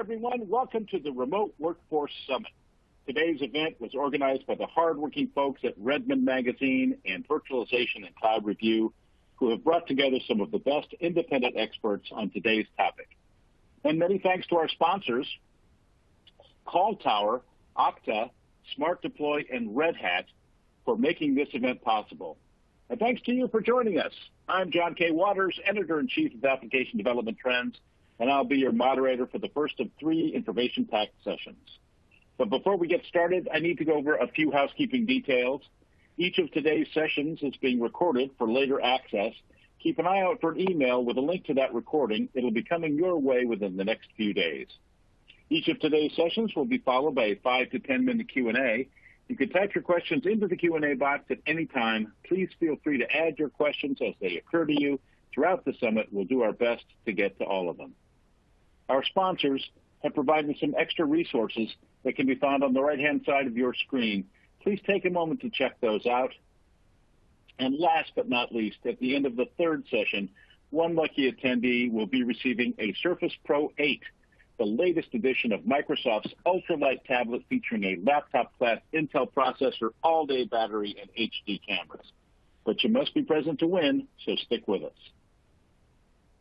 everyone. Welcome to the Remote Workforce Summit. Today's event was organized by the hardworking folks at Redmond Magazine and Virtualization and Cloud Review, who have brought together some of the best independent experts on today's topic. And many thanks to our sponsors, Call Tower, Okta, Smart Deploy, and Red Hat for making this event possible. And thanks to you for joining us. I'm John K. Waters, Editor-in-Chief of Application Development Trends, and I'll be your moderator for the first of 3 information-packed sessions. But before we get started, I need to go over a few housekeeping details. Each of today's sessions is being recorded for later access. Keep an eye out for an email with a link to that recording. It'll be coming your way within the next few days. Each of today's sessions will be followed by a 5 to 10 minute Q&A. You can type your questions into the Q&A box at any time. Please feel free to add your questions as they occur to you. Throughout the summit, we'll do our best to get to all of them. Our sponsors have provided some extra resources that can be found on the right-hand side of your screen. Please take a moment to check those out. And last but not least, at the end of the 3rd session, one lucky attendee will be receiving a Surface Pro 8, the latest edition of Microsoft's ultralight tablet featuring a laptop-class Intel processor, all-day battery, and HD cameras. But you must be present to win, so stick with us.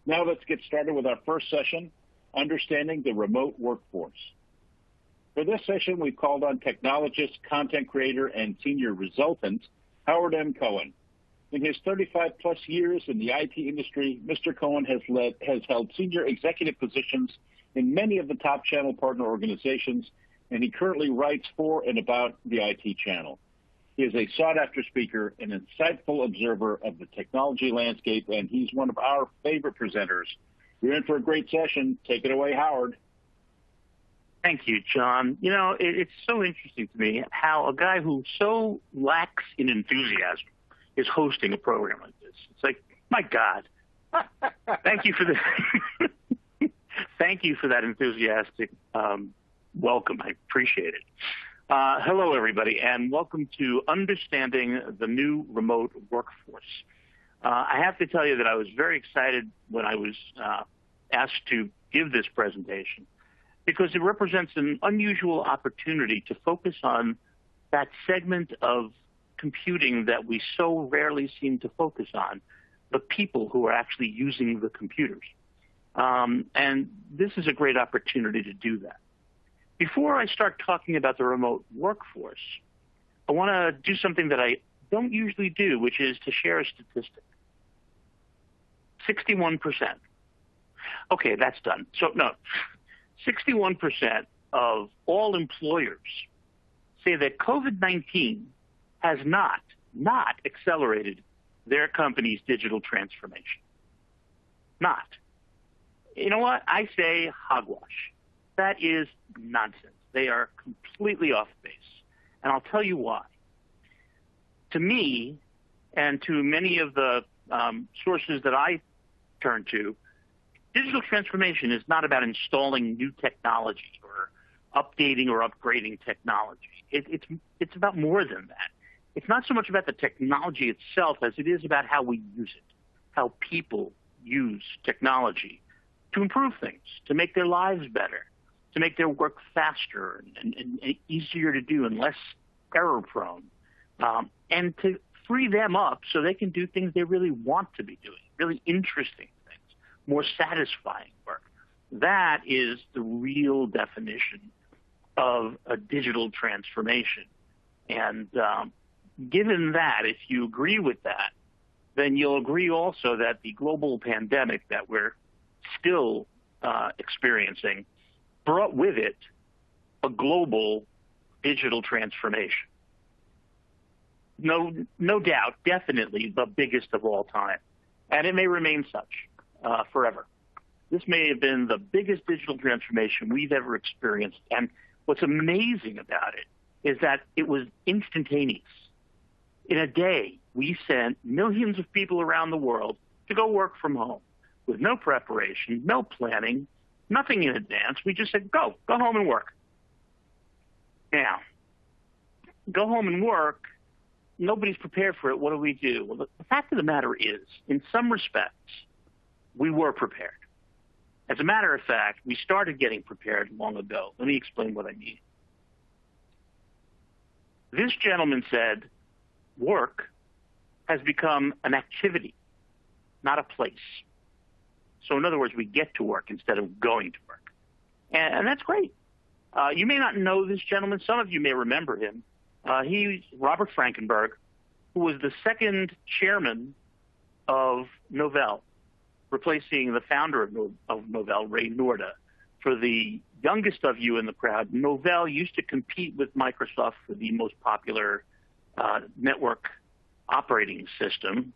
Now let's get started with our first session, Understanding the Remote Workforce. For this session, we've called on technologist, content creator, and senior resultant, Howard M. Cohen. In his 35-plus years in the IT industry, Mr. Cohen has held senior executive positions in many of the top channel partner organizations, and he currently writes for and about the IT channel. He is a sought-after speaker, an insightful observer of the technology landscape, and he's one of our favorite presenters. You're in for a great session. Take it away, Howard. Thank you, John. You know, it's so interesting to me how a guy who so lacks in enthusiasm is hosting a program like this. It's like, my God. Thank you for this. Thank you for that enthusiastic welcome. I appreciate it. Hello, everybody, and welcome to Understanding the New Remote Workforce. I have to tell you that I was very excited when I was asked to give this presentation because it represents an unusual opportunity to focus on that segment of computing that we so rarely seem to focus on, the people who are actually using the computers. And this is a great opportunity to do that. Before I start talking about the remote workforce, I want to do something that I don't usually do, which is to share a statistic. 61%. Okay, that's done. So no, 61% of all employers say that COVID-19 has not accelerated their company's digital transformation. Not. You know what? I say hogwash. That is nonsense. They are completely off base. And I'll tell you why. To me, and to many of the sources that I turn to, digital transformation is not about installing new technology or updating or upgrading technology. It's about more than that. It's not so much about the technology itself as it is about how we use it, how people use technology to improve things, to make their lives better, to make their work faster and easier to do and less error-prone, and to free them up so they can do things they really want to be doing, really interesting things, more satisfying work. That is the real definition of a digital transformation. And given that, if you agree with that, then you'll agree also that the global pandemic that we're still experiencing brought with it a global digital transformation. No doubt, definitely the biggest of all time. And it may remain such forever. This may have been the biggest digital transformation we've ever experienced. And what's amazing about it is that it was instantaneous. In a day, we sent millions of people around the world to go work from home with no preparation, no planning, nothing in advance. We just said, go home and work. Now, go home and work, nobody's prepared for it. What do we do? Well, the fact of the matter is, in some respects, we were prepared. As a matter of fact, we started getting prepared long ago. Let me explain what I mean. This gentleman said, work has become an activity, not a place. So in other words, we get to work instead of going to work. And that's great. You may not know this gentleman. Some of you may remember him. He's Robert Frankenberg, who was the second chairman of Novell, replacing the founder of Novell, Ray Norda. For the youngest of you in the crowd, Novell used to compete with Microsoft for the most popular network operating system.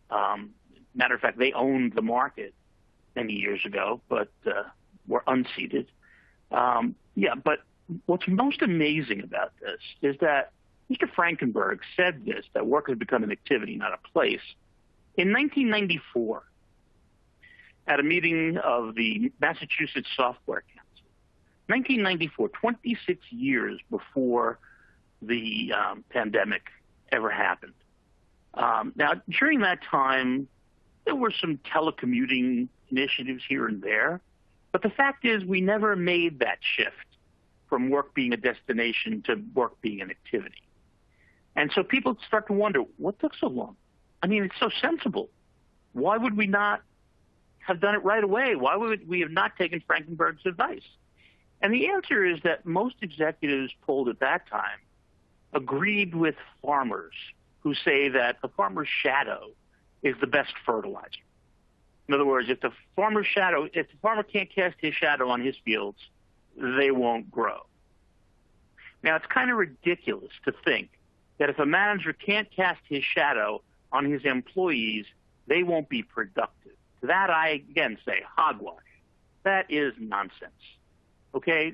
Matter of fact, they owned the market many years ago, but were unseated. But what's most amazing about this is that Mr. Frankenberg said this, that work has become an activity, not a place, in 1994 at a meeting of the Massachusetts Software Council. 1994, 26 years before the pandemic ever happened. Now, during that time, there were some telecommuting initiatives here and there, but the fact is we never made that shift from work being a destination to work being an activity. And so people start to wonder, what took so long? I mean, it's so sensible. Why would we not have done it right away? Why would we have not taken Frankenberg's advice? And the answer is that most executives polled at that time agreed with farmers who say that the farmer's shadow is the best fertilizer. In other words, if the farmer can't cast his shadow on his fields, they won't grow. Now, it's kind of ridiculous to think that if a manager can't cast his shadow on his employees, they won't be productive. To that, I again say hogwash. That is nonsense. Okay?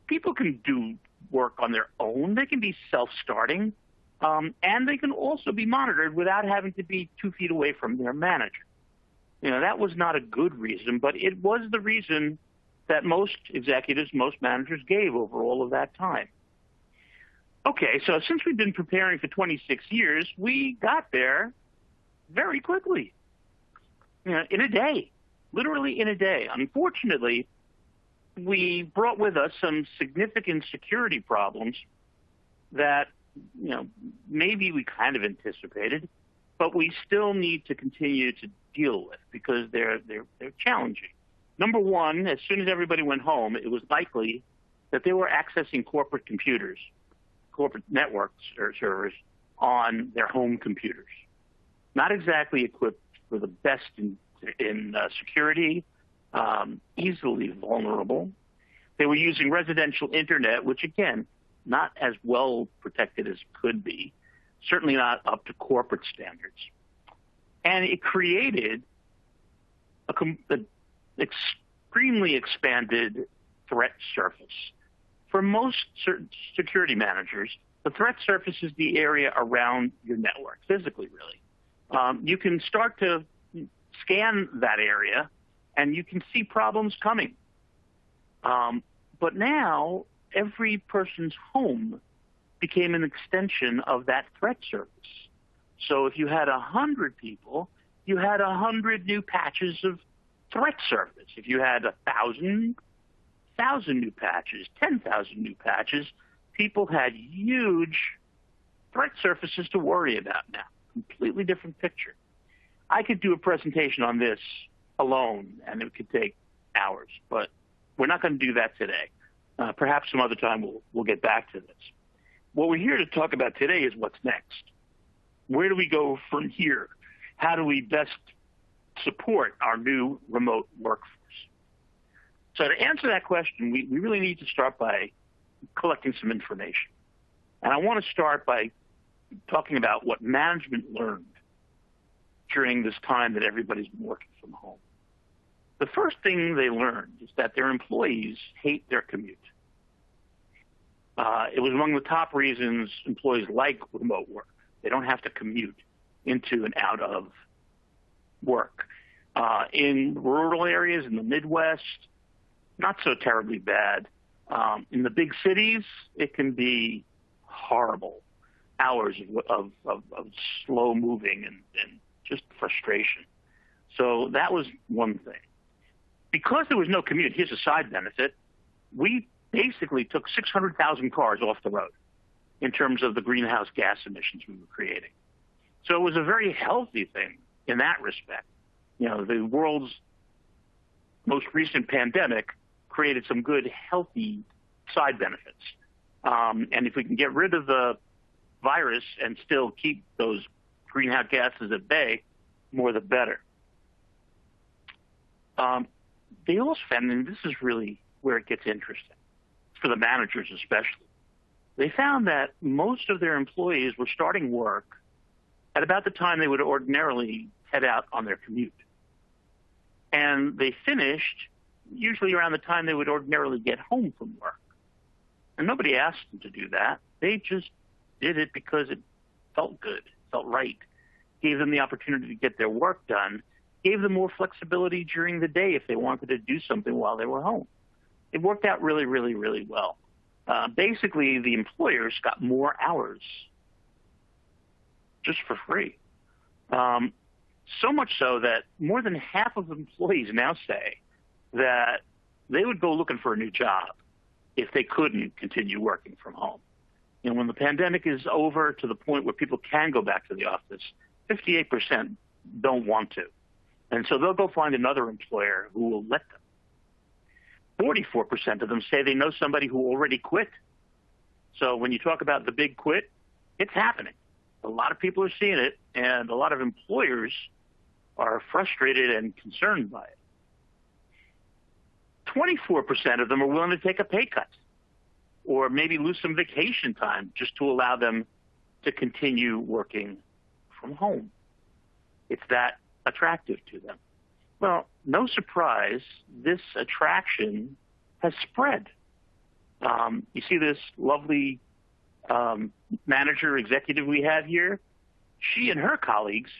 People can do work on their own. They can be self-starting, and they can also be monitored without having to be 2 feet away from their manager. That was not a good reason, but it was the reason that most executives, most managers gave over all of that time. Okay, so since we've been preparing for 26 years, we got there very quickly, in a day, literally in a day. Unfortunately, we brought with us some significant security problems that, maybe we kind of anticipated, but we still need to continue to deal with because they're challenging. Number one, as soon as everybody went home, it was likely that they were accessing corporate computers, corporate networks or servers on their home computers. Not exactly equipped for the best in security, easily vulnerable. They were using residential internet, which again, not as well protected as could be, certainly not up to corporate standards. And it created an extremely expanded threat surface. For most security managers, the threat surface is the area around your network, physically, really. You can start to scan that area, and you can see problems coming. But now, every person's home became an extension of that threat surface. So if you had 100 people, you had 100 new patches of threat surface. If you had 1,000 new patches, 10,000 new patches, people had huge threat surfaces to worry about now. Completely different picture. I could do a presentation on this alone, and it could take hours, but we're not going to do that today. Perhaps some other time we'll get back to this. What we're here to talk about today is what's next. Where do we go from here? How do we best support our new remote workforce? So to answer that question, we really need to start by collecting some information. And I want to start by talking about what management learned during this time that everybody's been working from home. The first thing they learned is that their employees hate their commute. It was among the top reasons employees like remote work. They don't have to commute into and out of work. In rural areas, in the Midwest, not so terribly bad. In the big cities, it can be horrible. Hours of slow moving and just frustration. So that was one thing. Because there was no commute, here's a side benefit. We basically took 600,000 cars off the road in terms of the greenhouse gas emissions we were creating. So it was a very healthy thing in that respect. The world's most recent pandemic created some good, healthy side benefits. And if we can get rid of the virus and still keep those greenhouse gases at bay, more the better. They also found, and this is really where it gets interesting, for the managers especially, they found that most of their employees were starting work at about the time they would ordinarily head out on their commute. And they finished usually around the time they would ordinarily get home from work. And nobody asked them to do that. They just did it because it felt good, felt right, gave them the opportunity to get their work done, gave them more flexibility during the day if they wanted to do something while they were home. It worked out really, really, really well. Basically, the employers got more hours just for free. So much so that more than half of employees now say that they would go looking for a new job if they couldn't continue working from home. When the pandemic is over to the point where people can go back to the office, 58% don't want to. And so they'll go find another employer who will let them. 44% of them say they know somebody who already quit. So when you talk about the big quit, it's happening. A lot of people are seeing it, and a lot of employers are frustrated and concerned by it. 24% of them are willing to take a pay cut or maybe lose some vacation time just to allow them to continue working from home. It's that attractive to them. Well, no surprise, this attraction has spread. You see this lovely manager executive we have here? She and her colleagues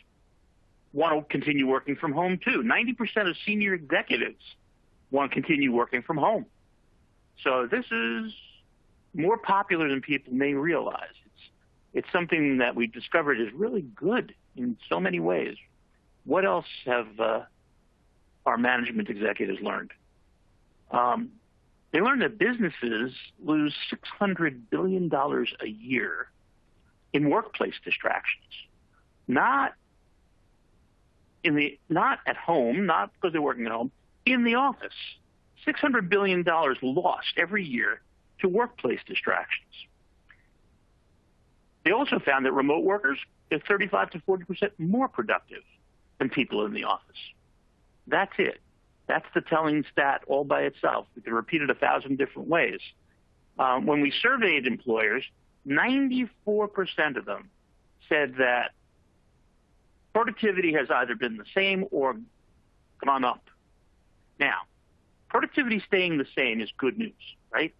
want to continue working from home too. 90% of senior executives want to continue working from home. So this is more popular than people may realize. It's something that we discovered is really good in so many ways. What else have our management executives learned? They learned that businesses lose $600 billion a year in workplace distractions. Not at home, not because they're working at home, in the office. $600 billion lost every year to workplace distractions. They also found that remote workers are 35 to 40% more productive than people in the office. That's it. That's the telling stat all by itself. We can repeat it 1,000 different ways. When we surveyed employers, 94% of them said that productivity has either been the same or gone up. Now, productivity staying the same is good news, right?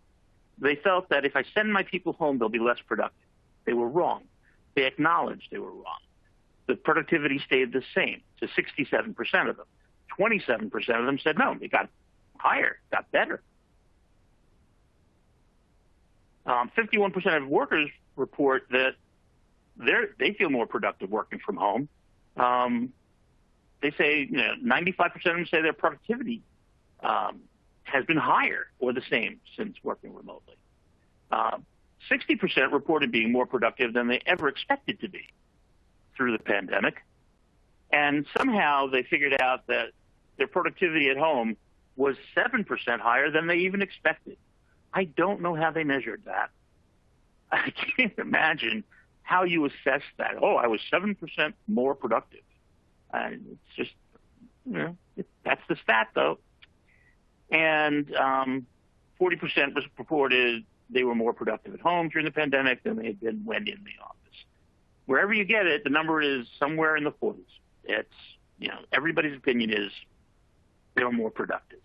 They felt that if I send my people home, they'll be less productive. They were wrong. They acknowledged they were wrong. The productivity stayed the same to 67% of them. 27% of them said, no, it got higher, got better. 51% of workers report that they feel more productive working from home. They say, 95% of them say their productivity has been higher or the same since working remotely. 60% reported being more productive than they ever expected to be through the pandemic. And somehow they figured out that their productivity at home was 7% higher than they even expected. I don't know how they measured that. I can't imagine how you assess that. Oh, I was 7% more productive. It's just, that's the stat, though. And 40% was reported they were more productive at home during the pandemic than they had been when in the office. Wherever you get it, the number is somewhere in the 40s. It's, everybody's opinion is they were more productive.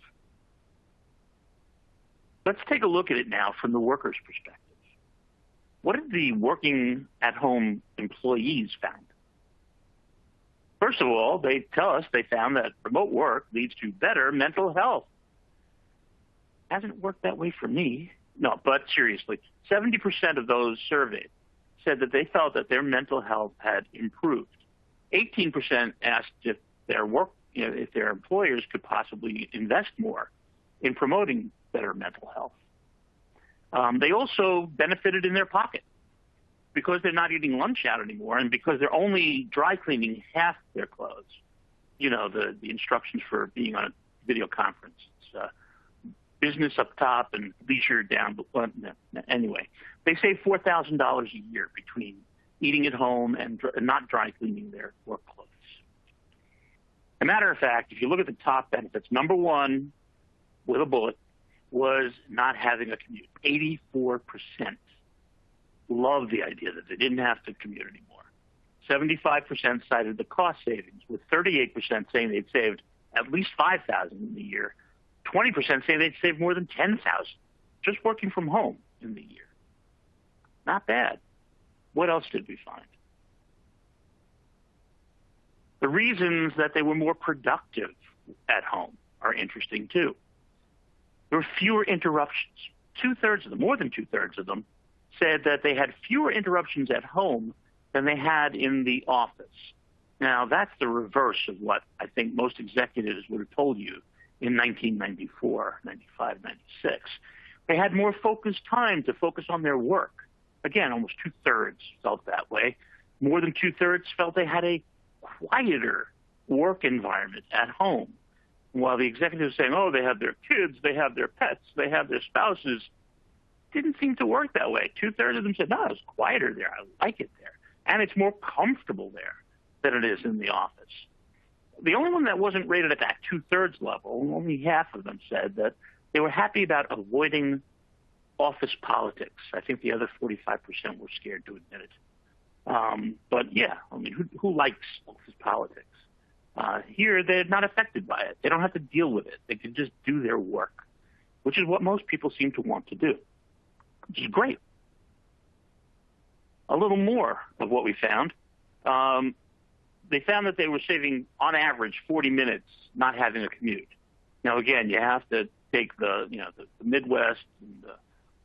Let's take a look at it now from the worker's perspective. What did the working at home employees found? First of all, they tell us they found that remote work leads to better mental health. Hasn't worked that way for me. No, but seriously, 70% of those surveyed said that they felt that their mental health had improved. 18% asked if their work if their employers could possibly invest more in promoting better mental health. They also benefited in their pocket because they're not eating lunch out anymore, and because they're only dry cleaning half their clothes. The instructions for being on a video conference. It's business up top and leisure down below. Anyway, they save $4,000 a year between eating at home and not dry cleaning their work clothes. As a matter of fact, if you look at the top benefits, number one, with a bullet, was not having a commute. 84% loved the idea that they didn't have to commute anymore. 75% cited the cost savings, with 38% saying they'd saved at least $5,000 in the year. 20% say they'd saved more than $10,000 just working from home in the year. Not bad. What else did we find? The reasons that they were more productive at home are interesting too. There were fewer interruptions. More than two-thirds of them, said that they had fewer interruptions at home than they had in the office. Now, that's the reverse of what I think most executives would have told you in 1994, 95, 96. They had more focused time to focus on their work. Again, almost two-thirds felt that way. More than two-thirds felt they had a quieter work environment at home. While the executives saying, oh, they have their kids, they have their pets, they have their spouses, didn't seem to work that way. Two-thirds of them said, no, it's quieter there. I like it there. And it's more comfortable there than it is in the office. The only one that wasn't rated at that two-thirds level, only half of them said that they were happy about avoiding office politics. I think the other 45% were scared to admit it. But yeah, who likes office politics? Here, they're not affected by it. They don't have to deal with it. They can just do their work, which is what most people seem to want to do, which is great. A little more of what we found. They found that they were saving, on average, 40 minutes not having a commute. Now, again, you have to take the Midwest and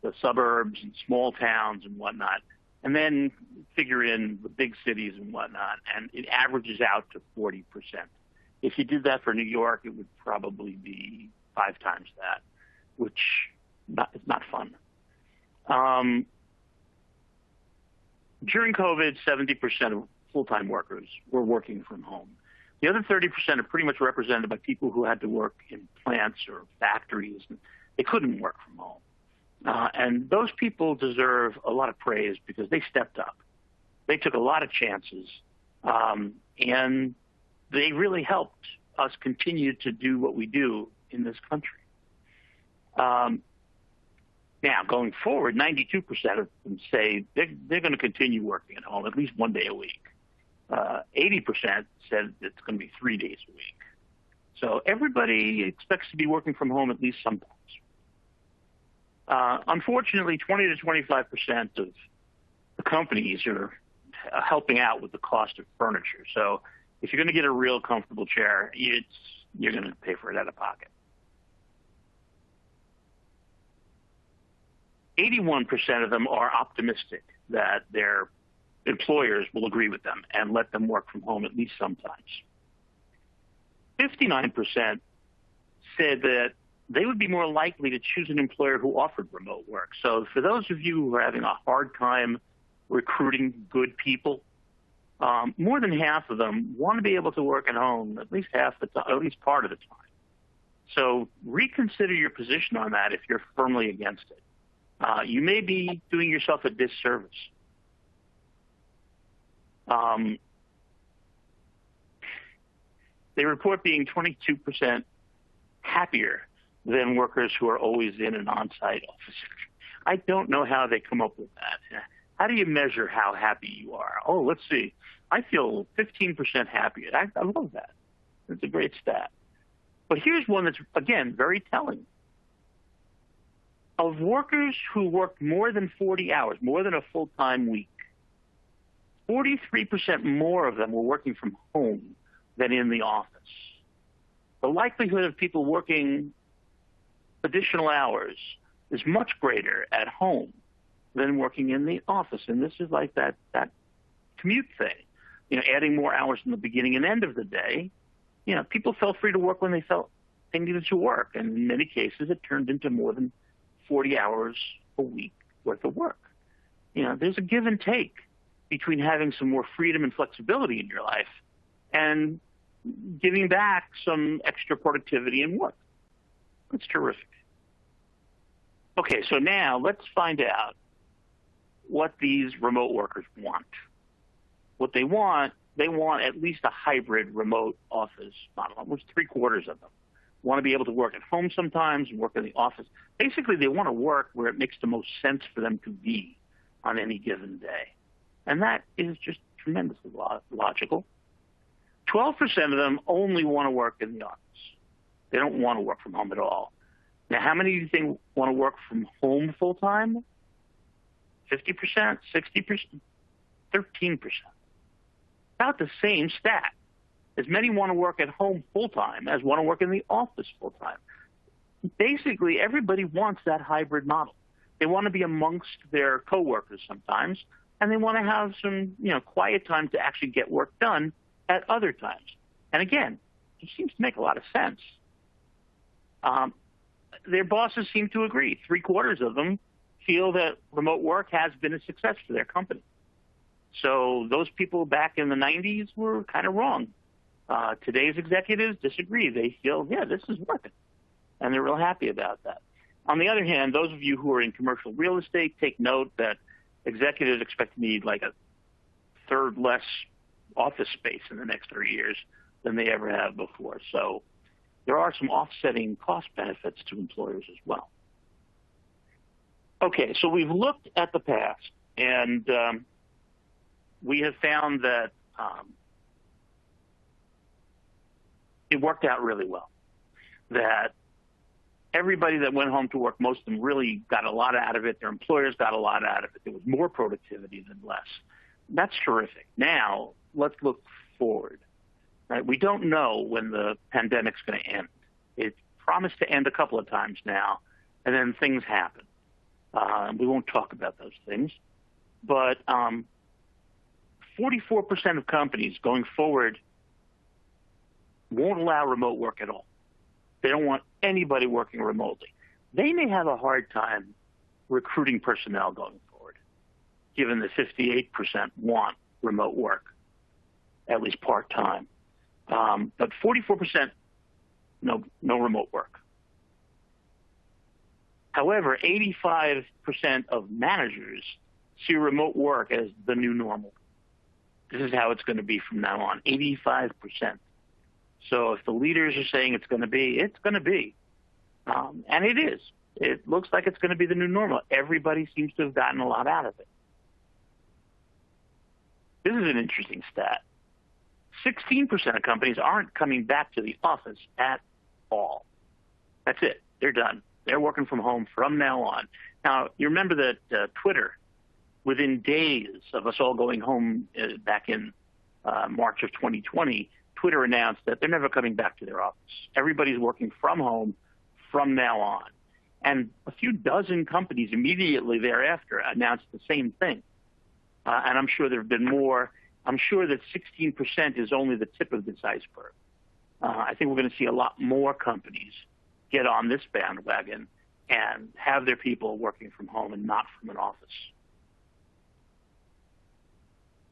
the suburbs and small towns and whatnot, and then figure in the big cities and whatnot, and it averages out to 40%. If you did that for New York, it would probably be 5 times that, which is not fun. During COVID, 70% of full-time workers were working from home. The other 30% are pretty much represented by people who had to work in plants or factories, and they couldn't work from home. And those people deserve a lot of praise because they stepped up. They took a lot of chances, and they really helped us continue to do what we do in this country. Now, going forward, 92% of them say they're going to continue working at home at least one day a week. 80% said it's going to be 3 days a week. So everybody expects to be working from home at least sometimes. Unfortunately, 20 to 25% of the companies are helping out with the cost of furniture. So if you're going to get a real comfortable chair, you're going to pay for it out of pocket. 81% of them are optimistic that their employers will agree with them and let them work from home at least sometimes. 59% said that they would be more likely to choose an employer who offered remote work. So for those of you who are having a hard time recruiting good people, more than half of them want to be able to work at home at least half the time, at least part of the time. So reconsider your position on that if you're firmly against it. You may be doing yourself a disservice. They report being 22% happier than workers who are always in an on-site office. I don't know how they come up with that. How do you measure how happy you are? Oh, let's see. I feel 15% happier. I love that. That's a great stat. But here's one that's, again, very telling. Of workers who worked more than 40 hours, more than a full-time week, 43% more of them were working from home than in the office. The likelihood of people working additional hours is much greater at home than working in the office. And this is like that commute thing. Adding more hours in the beginning and end of the day People felt free to work when they felt they needed to work. And in many cases, it turned into more than 40 hours a week worth of work. There's a give and take between having some more freedom and flexibility in your life and giving back some extra productivity and work. That's terrific. Okay, so now let's find out what these remote workers want. What they want at least a hybrid remote office model. Almost 3/4 of them want to be able to work at home sometimes and work in the office. Basically, they want to work where it makes the most sense for them to be on any given day. And that is just tremendously logical. 12% of them only want to work in the office. They don't want to work from home at all. Now, how many do you think want to work from home full-time? 50%, 60%, 13%. About the same stat. As many want to work at home full-time as want to work in the office full-time. Basically, everybody wants that hybrid model. They want to be amongst their coworkers sometimes, and they want to have some, quiet time to actually get work done at other times. And again, it seems to make a lot of sense. Their bosses seem to agree. 3/4 of them feel that remote work has been a success for their company. So those people back in the 90s were kind of wrong. Today's executives disagree. They feel, this is working. And they're real happy about that. On the other hand, those of you who are in commercial real estate, take note that executives expect to need like a third less office space in the next 3 years than they ever have before. So there are some offsetting cost benefits to employers as well. Okay, so we've looked at the past, and we have found that it worked out really well. That everybody that went home to work, most of them really got a lot out of it. Their employers got a lot out of it. There was more productivity than less. That's terrific. Now, let's look forward. Right? We don't know when the pandemic's going to end. It's promised to end a couple of times now, and then things happen. We won't talk about those things. But 44% of companies going forward won't allow remote work at all. They don't want anybody working remotely. They may have a hard time recruiting personnel going forward, given that 58% want remote work, at least part-time. But 44%, no remote work. However, 85% of managers see remote work as the new normal. This is how it's going to be from now on, 85%. So if the leaders are saying it's going to be, it's going to be. And it is. It looks like it's going to be the new normal. Everybody seems to have gotten a lot out of it. This is an interesting stat. 16% of companies aren't coming back to the office at all. That's it. They're done. They're working from home from now on. Now, you remember that Twitter, within days of us all going home back in March of 2020, Twitter announced that they're never coming back to their office. Everybody's working from home from now on. And a few dozen companies immediately thereafter announced the same thing. And I'm sure there have been more. I'm sure that 16% is only the tip of this iceberg. I think we're going to see a lot more companies get on this bandwagon and have their people working from home and not from an office.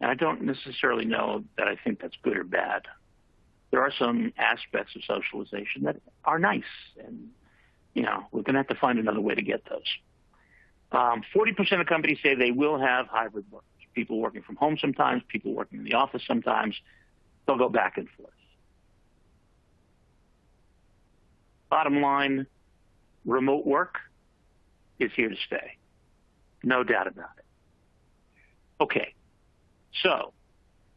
And I don't necessarily know that I think that's good or bad. There are some aspects of socialization that are nice, and we're going to have to find another way to get those. 40% of companies say they will have hybrid workers, people working from home sometimes, people working in the office sometimes. They'll go back and forth. Bottom line, remote work is here to stay. No doubt about it. Okay, so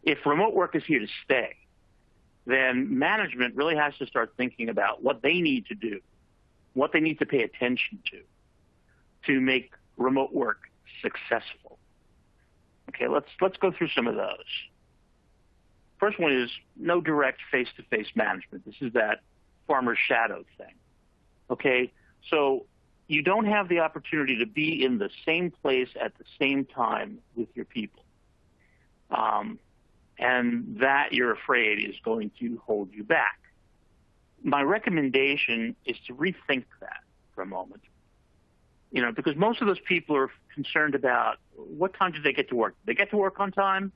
if remote work is here to stay, then management really has to start thinking about what they need to do, what they need to pay attention to make remote work successful. Okay, let's go through some of those. First one is no direct face-to-face management. This is that farmer's shadow thing. Okay, so you don't have the opportunity to be in the same place at the same time with your people. And that, you're afraid, is going to hold you back. my recommendation is to rethink that for a moment. Because most of those people are concerned about what time did they get to work? Did they get to work on time?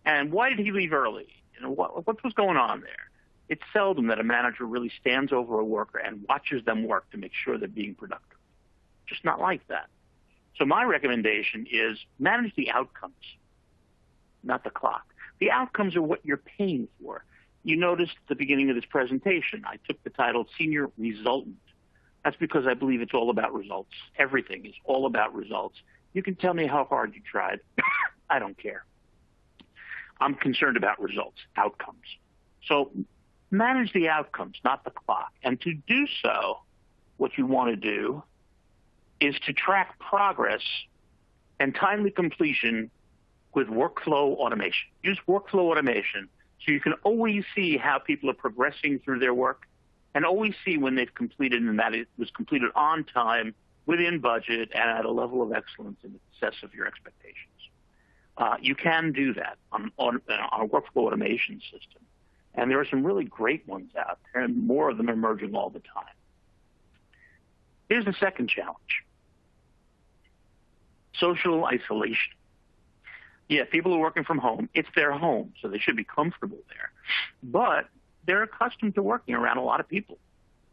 And why did he leave early? What was going on there? It's seldom that a manager really stands over a worker and watches them work to make sure they're being productive. Just not like that. So my recommendation is manage the outcomes, not the clock. The outcomes are what you're paying for. You noticed at the beginning of this presentation, I took the title Senior Resultant. That's because I believe it's all about results. Everything is all about results. You can tell me how hard you tried. I don't care. I'm concerned about results, outcomes. So manage the outcomes, not the clock. And to do so, what you want to do is to track progress and timely completion with workflow automation. Use workflow automation so you can always see how people are progressing through their work and always see when they've completed and that it was completed on time, within budget, and at a level of excellence in excess of your expectations. You can do that on a workflow automation system. And there are some really great ones out there, and more of them emerging all the time. Here's the second challenge. Social isolation. Yeah, people are working from home. It's their home, so they should be comfortable there. But they're accustomed to working around a lot of people.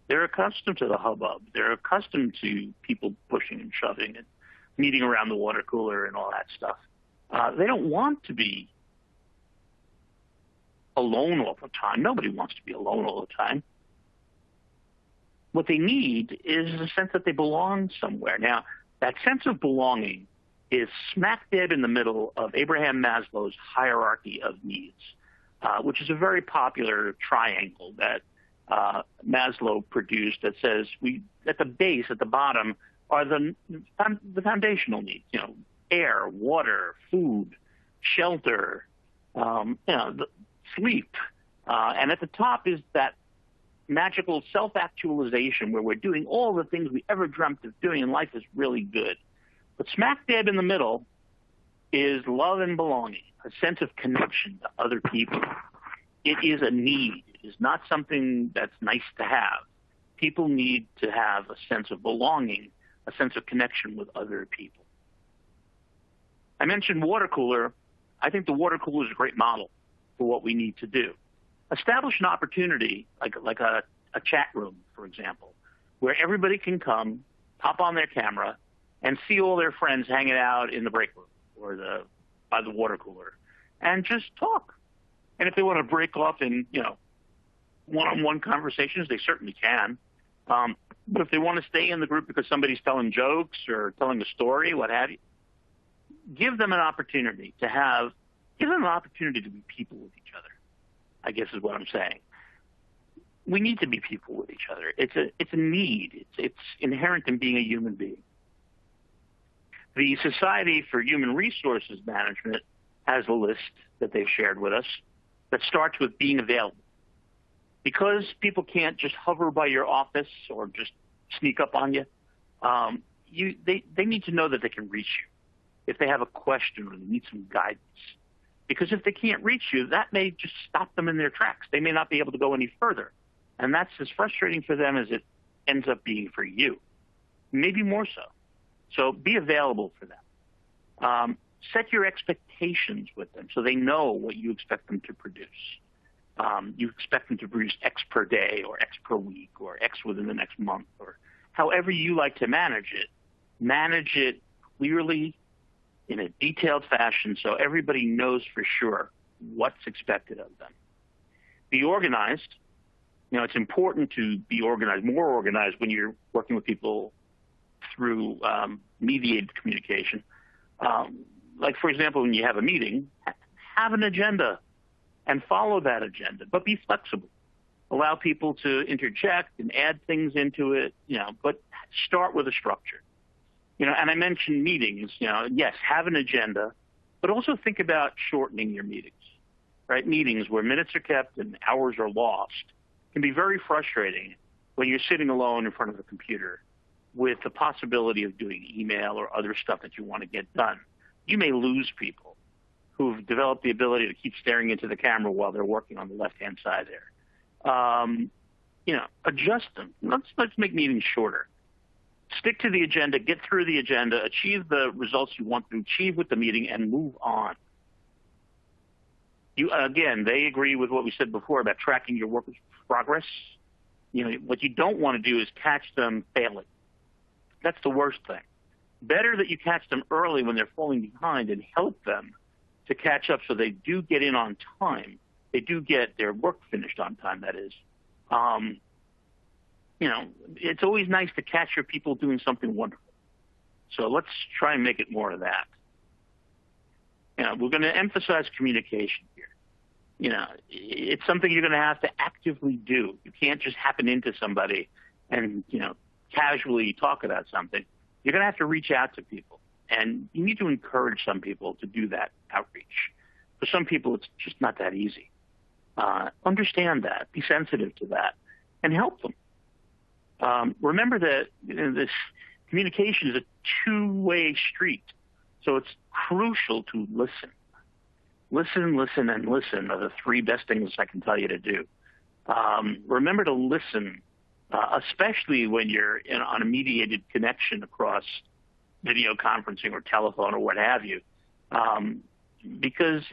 They're accustomed to the hubbub. They're accustomed to people pushing and shoving and meeting around the water cooler and all that stuff. They don't want to be alone all the time. Nobody wants to be alone all the time. What they need is a sense that they belong somewhere. Now, that sense of belonging is smack dab in the middle of Abraham Maslow's hierarchy of needs, which is a very popular triangle that Maslow produced that says at the base, at the bottom, are the foundational needs, air, water, food, shelter, sleep. And at the top is that magical self-actualization where we're doing all the things we ever dreamt of doing and life is really good. But smack dab in the middle is love and belonging, a sense of connection to other people. It is a need. It is not something that's nice to have. People need to have a sense of belonging, a sense of connection with other people. I mentioned water cooler. I think the water cooler is a great model for what we need to do. Establish an opportunity, like a chat room, for example, where everybody can come, pop on their camera, and see all their friends hanging out in the break room or by the water cooler, and just talk. And if they want to break off in, one-on-one conversations, they certainly can. But if they want to stay in the group because somebody's telling jokes or telling a story, what have you, give them an opportunity to be people with each other, I guess is what I'm saying. We need to be people with each other. It's a need. It's inherent in being a human being. The Society for Human Resources Management has a list that they've shared with us that starts with being available. Because people can't just hover by your office or just sneak up on you, they need to know that they can reach you if they have a question or they need some guidance. Because if they can't reach you, that may just stop them in their tracks. They may not be able to go any further. And that's as frustrating for them as it ends up being for you, maybe more so. So be available for them. Set your expectations with them so they know what you expect them to produce. You expect them to produce X per day or X per week or X within the next month or however you like to manage it clearly in a detailed fashion so everybody knows for sure what's expected of them. Be organized. It's important to be organized, more organized when you're working with people through mediated communication. Like, for example, when you have a meeting, have an agenda and follow that agenda, but be flexible. Allow people to interject and add things into it, but start with a structure. And I mentioned meetings, yes, have an agenda, but also think about shortening your meetings, right? Meetings where minutes are kept and hours are lost can be very frustrating when you're sitting alone in front of a computer with the possibility of doing email or other stuff that you want to get done. You may lose people who've developed the ability to keep staring into the camera while they're working on the left-hand side there. adjust them. Let's make meetings shorter. Stick to the agenda, get through the agenda, achieve the results you want to achieve with the meeting, and move on. They agree with what we said before about tracking your work progress. What you don't want to do is catch them failing. That's the worst thing. Better that you catch them early when they're falling behind and help them to catch up so they do get in on time. They do get their work finished on time, that is. It's always nice to catch your people doing something wonderful. So let's try and make it more of that. We're going to emphasize communication here. It's something you're going to have to actively do. You can't just happen into somebody and, casually talk about something. You're going to have to reach out to people. And you need to encourage some people to do that outreach. For some people, it's just not that easy. Understand that. Be sensitive to that. And help them. Remember that this communication is a two-way street. So it's crucial to listen. Listen, listen, and listen are the three best things I can tell you to do. Remember to listen, especially when you're on a mediated connection across video conferencing or telephone or what have you, because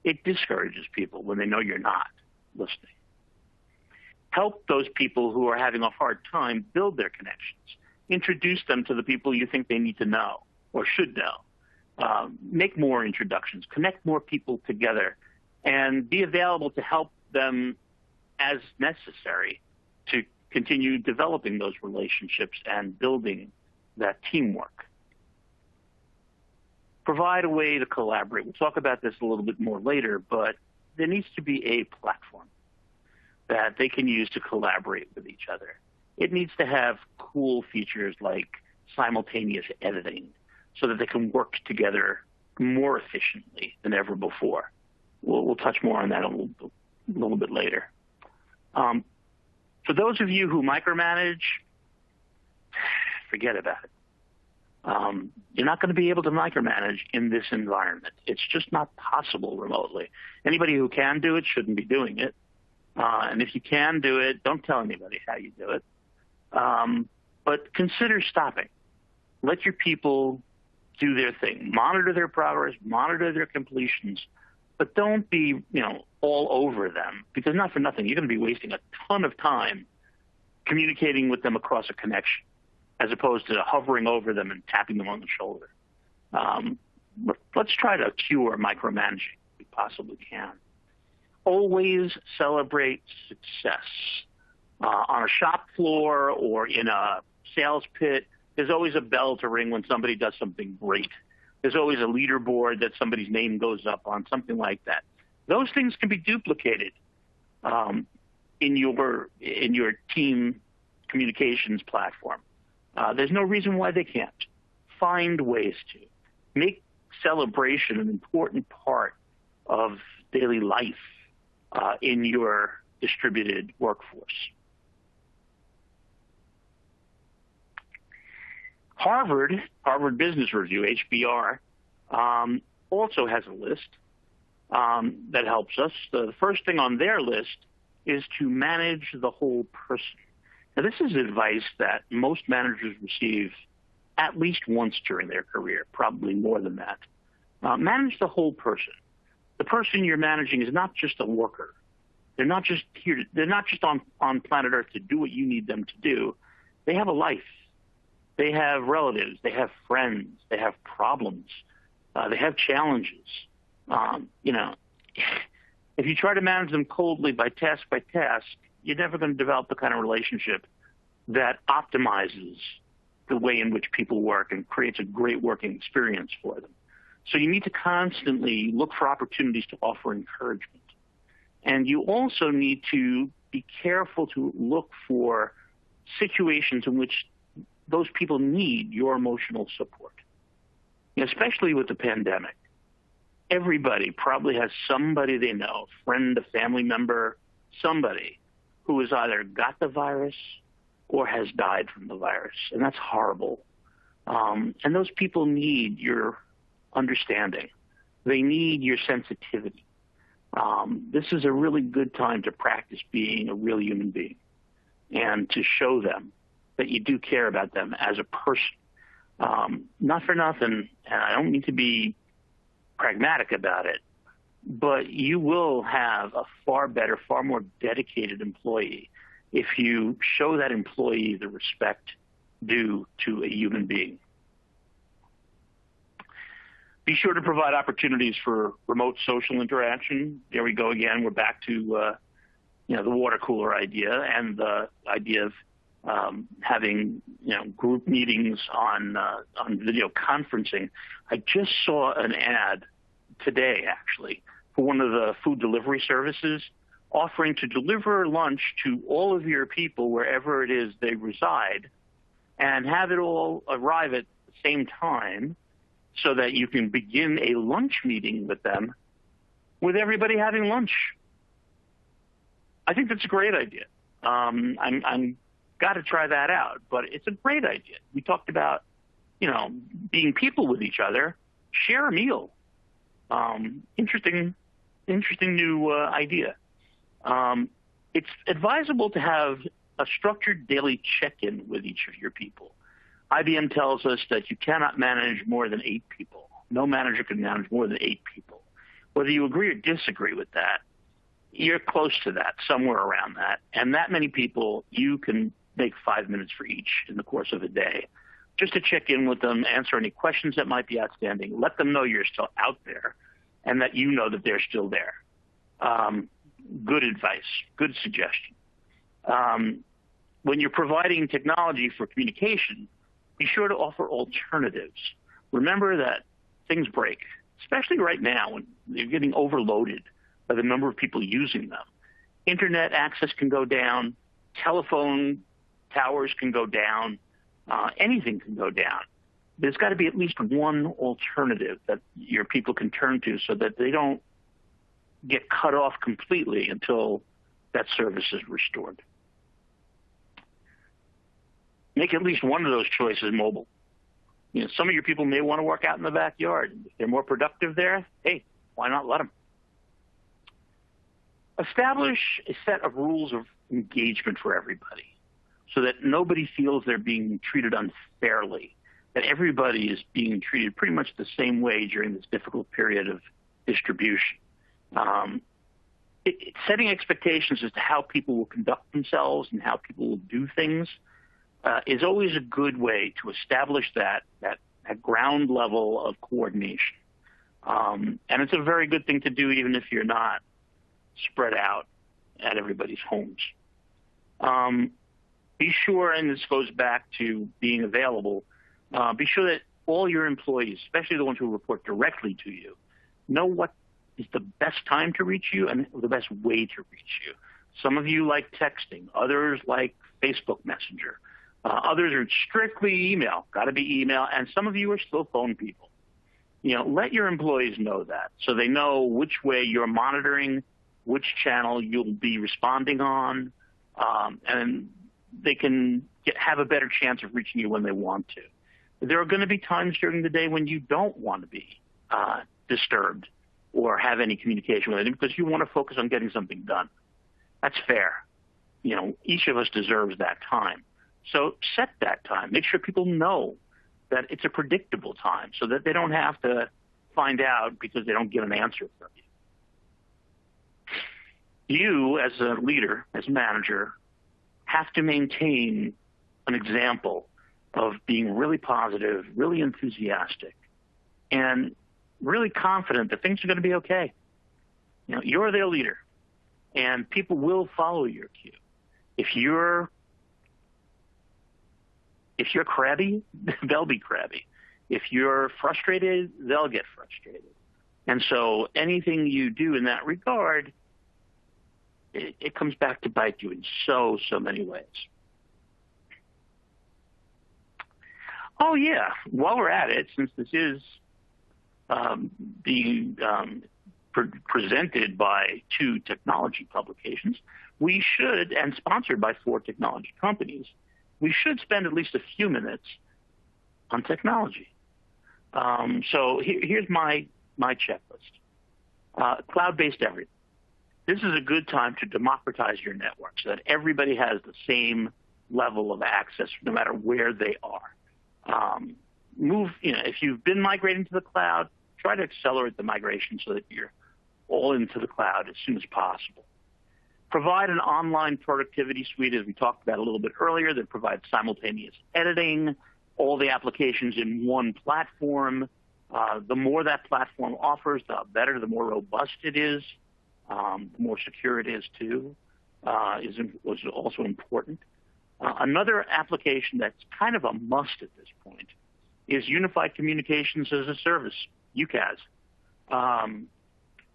it discourages people when they know you're not listening. Help those people who are having a hard time build their connections. Introduce them to the people you think they need to know or should know. Make more introductions. Connect more people together. And be available to help them as necessary to continue developing those relationships and building that teamwork. Provide a way to collaborate. We'll talk about this a little bit more later, but there needs to be a platform that they can use to collaborate with each other. It needs to have cool features like simultaneous editing so that they can work together more efficiently than ever before. We'll touch more on that a little bit later. For those of you who micromanage, forget about it. You're not going to be able to micromanage in this environment. It's just not possible remotely. Anybody who can do it shouldn't be doing it. And if you can do it, don't tell anybody how you do it. But consider stopping. Let your people do their thing. Monitor their progress, monitor their completions, but don't be, all over them, because not for nothing, you're going to be wasting a ton of time communicating with them across a connection, as opposed to hovering over them and tapping them on the shoulder. Let's try to cure micromanaging if we possibly can. Always celebrate success. On a shop floor or in a sales pit, there's always a bell to ring when somebody does something great. There's always a leaderboard that somebody's name goes up on, something like that. Those things can be duplicated in your team communications platform. There's no reason why they can't. Find ways to make celebration an important part of daily life in your distributed workforce. Harvard Business Review, HBR, also has a list that helps us. The first thing on their list is to manage the whole person. Now, this is advice that most managers receive at least once during their career, probably more than that. Manage the whole person. The person you're managing is not just a worker. They're not just here. They're not just on planet Earth to do what you need them to do. They have a life. They have relatives. They have friends. They have problems. They have challenges. If you try to manage them coldly by task, you're never going to develop the kind of relationship that optimizes the way in which people work and creates a great working experience for them. So you need to constantly look for opportunities to offer encouragement. And you also need to be careful to look for situations in which those people need your emotional support, especially with the pandemic. Everybody probably has somebody they know, a friend, a family member, somebody who has either got the virus or has died from the virus, and that's horrible. And those people need your understanding. They need your sensitivity. This is a really good time to practice being a real human being. and to show them that you do care about them as a person. Not for nothing, and I don't mean to be pragmatic about it, but you will have a far better, far more dedicated employee if you show that employee the respect due to a human being. Be sure to provide opportunities for remote social interaction. There we go again. We're back to the water cooler idea and the idea of having group meetings on video conferencing. I just saw an ad today, actually, for one of the food delivery services offering to deliver lunch to all of your people wherever it is they reside and have it all arrive at the same time so that you can begin a lunch meeting with them with everybody having lunch. I think that's a great idea. I'm got to try that out, but it's a great idea. We talked about, being people with each other, share a meal. Interesting new idea. It's advisable to have a structured daily check-in with each of your people. IBM tells us that you cannot manage more than 8 people. No manager can manage more than 8 people. Whether you agree or disagree with that, you're close to that, somewhere around that. And that many people, you can make 5 minutes for each in the course of a day, just to check in with them, answer any questions that might be outstanding, let them know you're still out there, and that you know that they're still there. Good advice, good suggestion. When you're providing technology for communication, be sure to offer alternatives. Remember that things break, especially right now when they're getting overloaded by the number of people using them. Internet access can go down, telephone towers can go down, anything can go down. There's got to be at least one alternative that your people can turn to so that they don't get cut off completely until that service is restored. Make at least one of those choices mobile. Some of your people may want to work out in the backyard. If they're more productive there, hey, why not let them? Establish a set of rules of engagement for everybody so that nobody feels they're being treated unfairly, that everybody is being treated pretty much the same way during this difficult period of distribution. Setting expectations as to how people will conduct themselves and how people will do things is always a good way to establish that ground level of coordination. And it's a very good thing to do even if you're not spread out at everybody's homes. Be sure, and this goes back to being available, be sure that all your employees, especially the ones who report directly to you, know what is the best time to reach you and the best way to reach you. Some of you like texting. Others like Facebook Messenger. Others are strictly email. Got to be email. And some of you are still phone people. Let your employees know that so they know which way you're monitoring, which channel you'll be responding on, and they can have a better chance of reaching you when they want to. There are going to be times during the day when you don't want to be disturbed or have any communication with them because you want to focus on getting something done. That's fair. Each of us deserves that time. So set that time. Make sure people know that it's a predictable time so that they don't have to find out because they don't get an answer from you. You, as a leader, as a manager, have to maintain an example of being really positive, really enthusiastic, and really confident that things are going to be okay. You're their leader, and people will follow your cue. If you're crabby, they'll be crabby. If you're frustrated, they'll get frustrated. And so anything you do in that regard, it comes back to bite you in so many ways. Oh, yeah. While we're at it, since this is being presented by 2 technology publications, we should, and sponsored by 4 technology companies, we should spend at least a few minutes on technology. So here's my checklist. Cloud-based everything. This is a good time to democratize your network so that everybody has the same level of access no matter where they are. If you've been migrating to the cloud, try to accelerate the migration so that you're all into the cloud as soon as possible. Provide an online productivity suite, as we talked about a little bit earlier, that provides simultaneous editing, all the applications in one platform. The more that platform offers, the better, the more robust it is, the more secure it is too, was also important. Another application that's kind of a must at this point is Unified Communications as a Service, UCaaS.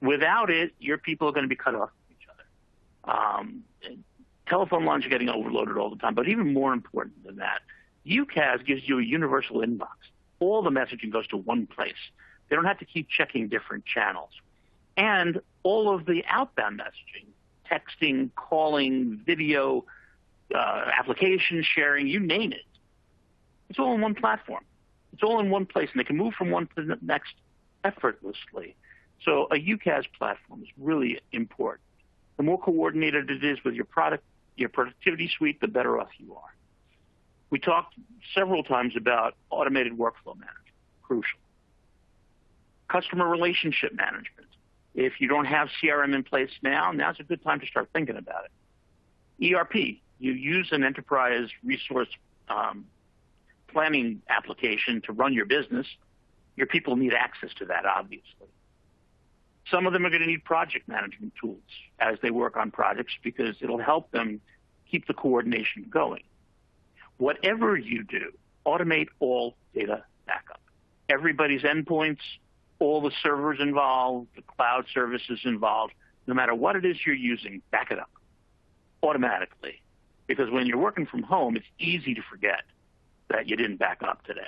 Without it, your people are going to be cut off from each other. Telephone lines are getting overloaded all the time, but even more important than that, UCaaS gives you a universal inbox. All the messaging goes to one place. They don't have to keep checking different channels. And all of the outbound messaging, texting, calling, video, application sharing, you name it, it's all in one platform. It's all in one place, and they can move from one to the next effortlessly. So a UCaaS platform is really important. The more coordinated it is with your productivity suite, the better off you are. We talked several times about automated workflow management, crucial. Customer relationship management. If you don't have CRM in place now's a good time to start thinking about it. ERP, you use an enterprise resource planning application to run your business. Your people need access to that, obviously. Some of them are going to need project management tools as they work on projects because it'll help them keep the coordination going. Whatever you do, automate all data backup. Everybody's endpoints, all the servers involved, the cloud services involved, no matter what it is you're using, back it up automatically. Because when you're working from home, it's easy to forget that you didn't back up today.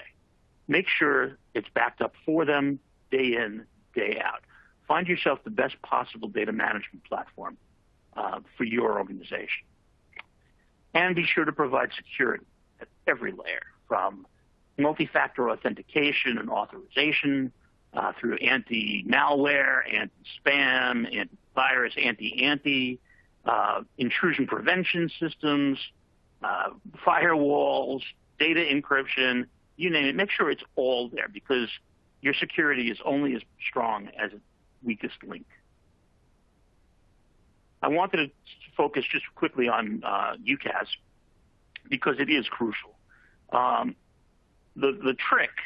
Make sure it's backed up for them day in, day out. Find yourself the best possible data management platform for your organization. And be sure to provide security at every layer, from multi-factor authentication and authorization through anti-malware, anti-spam, anti-virus, anti-anti, intrusion prevention systems, firewalls, data encryption, you name it. Make sure it's all there because your security is only as strong as its weakest link. I wanted to focus just quickly on UCaaS because it is crucial. The trick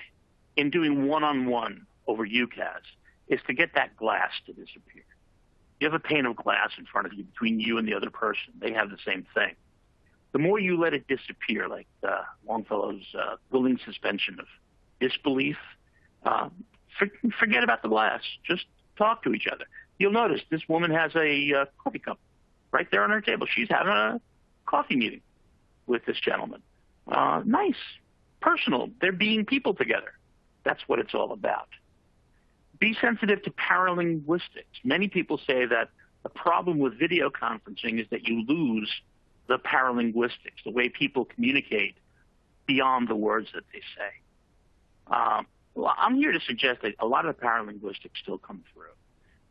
in doing one-on-one over UCaaS is to get that glass to disappear. You have a pane of glass in front of you between you and the other person. They have the same thing. The more you let it disappear, like Longfellow's willing suspension of disbelief, forget about the glass. Just talk to each other. You'll notice this woman has a coffee cup right there on her table. She's having a coffee meeting with this gentleman. Nice, personal. They're being people together. That's what it's all about. Be sensitive to paralinguistics. Many people say that the problem with video conferencing is that you lose the paralinguistics, the way people communicate beyond the words that they say. Well, I'm here to suggest that a lot of the paralinguistics still come through.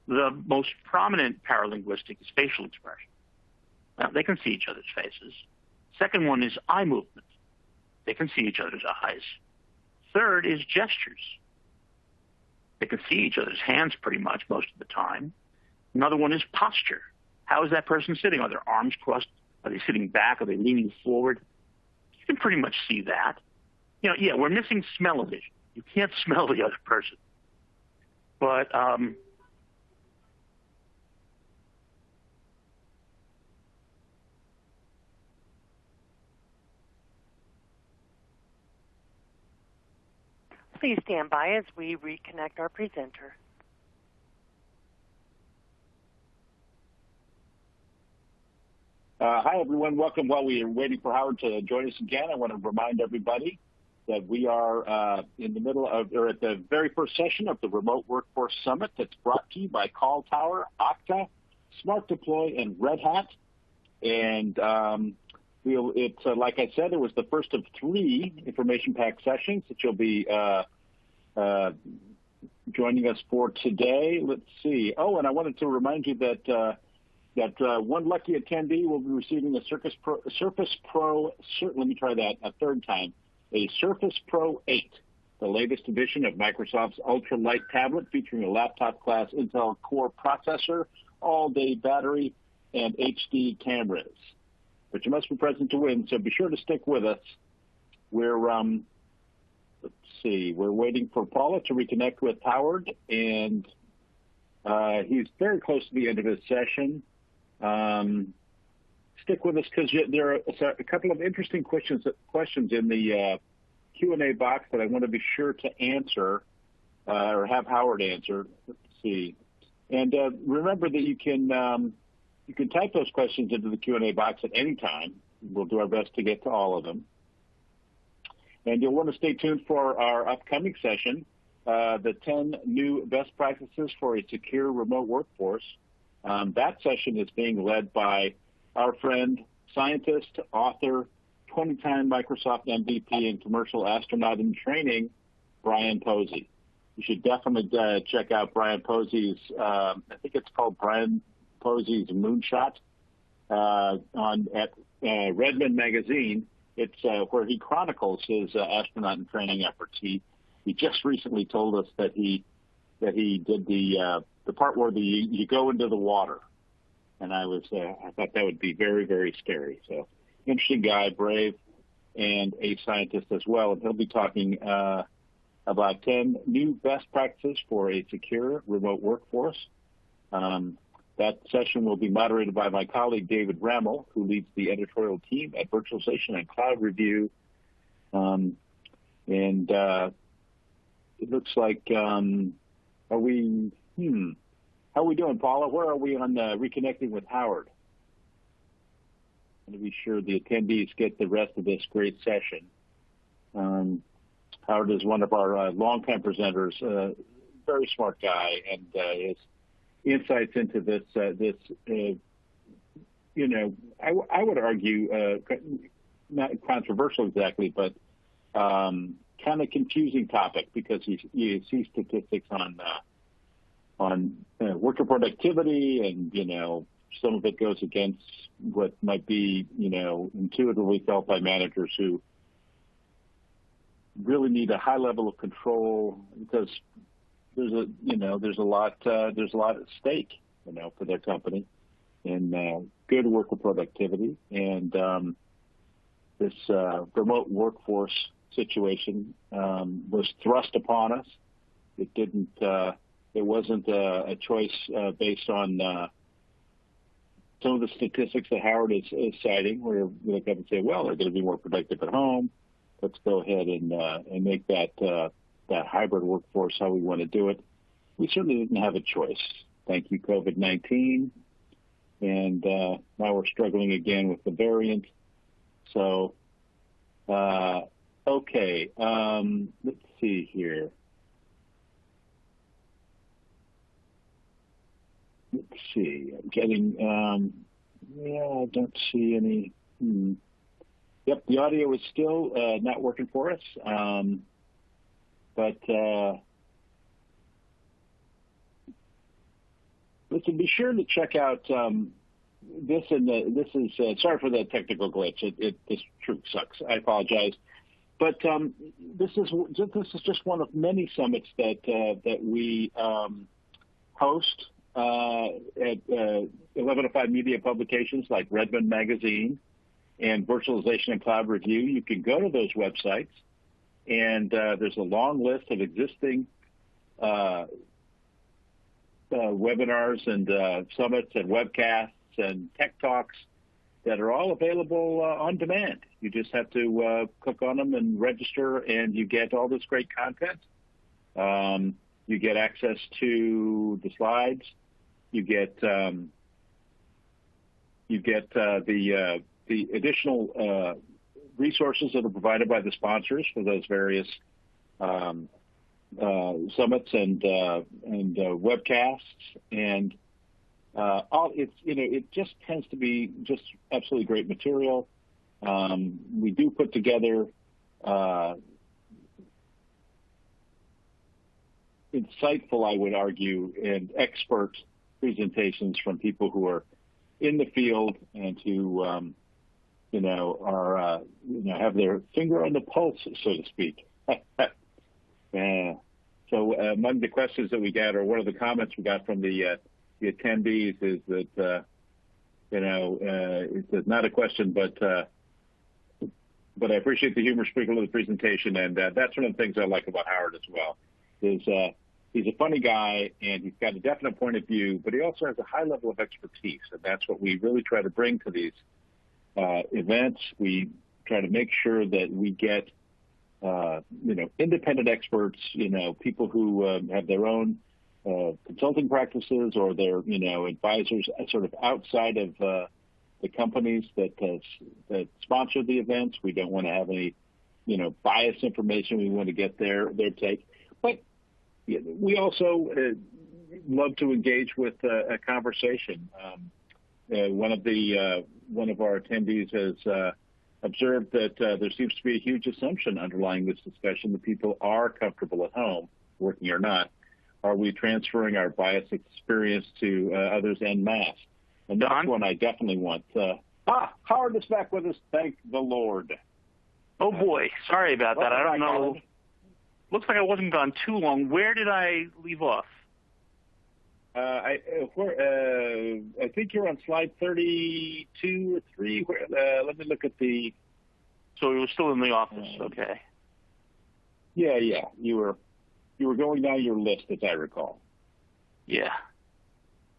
The most prominent paralinguistic is facial expression. Now, they can see each other's faces. Second one is eye movement. They can see each other's eyes. Third is gestures. They can see each other's hands pretty much most of the time. Another one is posture. How is that person sitting? Are their arms crossed? Are they sitting back? Are they leaning forward? You can pretty much see that. We're missing smell-o-vision. You can't smell the other person. But please stand by as we reconnect our presenter. Hi, everyone. Welcome. While we are waiting for Howard to join us again, I want to remind everybody that we are in the middle of, or at the very first session of the Remote Workforce Summit that's brought to you by Call Tower, Okta, Smart Deploy, and Red Hat. And it's like I said, it was the first of 3 information-packed sessions that you'll be joining us for today. Let's see. Oh, and I wanted to remind you that that one lucky attendee will be receiving a Surface Pro, let me try that a third time, a Surface Pro 8, the latest edition of Microsoft's ultra-light tablet featuring a laptop-class Intel Core processor, all-day battery, and HD cameras. But you must be present to win, so be sure to stick with us. We're waiting for Paula to reconnect with Howard, and he's very close to the end of his session. Stick with us because there are a couple of interesting questions in the Q&A box that I want to be sure to answer or have Howard answer. Let's see. And remember that you can type those questions into the Q&A box at any time. We'll do our best to get to all of them. And you'll want to stay tuned for our upcoming session, the 10 new best practices for a secure remote workforce. That session is being led by our friend, scientist, author, 20-time Microsoft MVP and commercial astronaut in training, Brian Posey. You should definitely check out Brian Posey's, I think it's called Brian Posey's Moonshot at Redmond Magazine. It's where he chronicles his astronaut in training efforts. He just recently told us that he did the part where you go into the water, and I thought that would be very, very scary. So interesting guy, brave, and a scientist as well. And he'll be talking about 10 new best practices for a secure remote workforce. That session will be moderated by my colleague, David Rammel, who leads the editorial team at Virtualization and Cloud Review. And it looks like, how are we doing, Paula? Where are we on reconnecting with Howard? I want to be sure the attendees get the rest of this great session. Howard is one of our longtime presenters, very smart guy, and his insights into this, I would argue, not controversial exactly, but kind of confusing topic, because you see statistics on worker productivity, and some of it goes against what might be intuitively felt by managers who really need a high level of control, because there's a lot at stake, for their company, in good worker productivity, and this remote workforce situation was thrust upon us. It wasn't a choice based on some of the statistics that Howard is citing, where we look up and say, well, they're going to be more productive at home. Let's go ahead and make that hybrid workforce how we want to do it. We certainly didn't have a choice. Thank you, COVID-19. And now we're struggling again with the variant. So, okay, let's see here. Let's see. I'm getting, I don't see any. Yep, the audio is still not working for us. But listen, be sure to check out this. And this is sorry for the technical glitch. This truth sucks. I apologize. But this is just one of many summits that we host at 1105 Media Publications like Redmond Magazine and Virtualization and Cloud Review. You can go to those websites, and there's a long list of existing webinars and summits and webcasts and tech talks that are all available on demand. You just have to click on them and register, and you get all this great content. You get access to the slides. You get the additional resources that are provided by the sponsors for those various summits and webcasts, and it just tends to be just absolutely great material. We do put together insightful, I would argue, and expert presentations from people who are in the field and to have their finger on the pulse, so to speak. So among the questions that we got, or one of the comments we got from the attendees, is that it's not a question, but I appreciate the humor sprinkle of the presentation, and that's one of the things I like about Howard as well. Is he's a funny guy, and he's got a definite point of view, but he also has a high level of expertise, and that's what we really try to bring to these events. We try to make sure that we get independent experts, people who have their own consulting practices, or their advisors sort of outside of the companies that sponsor the events. We don't want to have any biased information. We want to get their take, but we also love to engage with a conversation. One of our attendees has observed that there seems to be a huge assumption underlying this discussion that people are comfortable at home, working or not. Are we transferring our biased experience to others en masse? And that's one I definitely want. Howard is back with us. Thank the Lord. Oh boy, sorry about that. I don't know. Howard. Looks like I wasn't gone too long. Where did I leave off? I think you're on slide 32 or 3. Let me look at the. So you were still in the office, okay? Yeah. You were going down your list, as I recall. Yeah.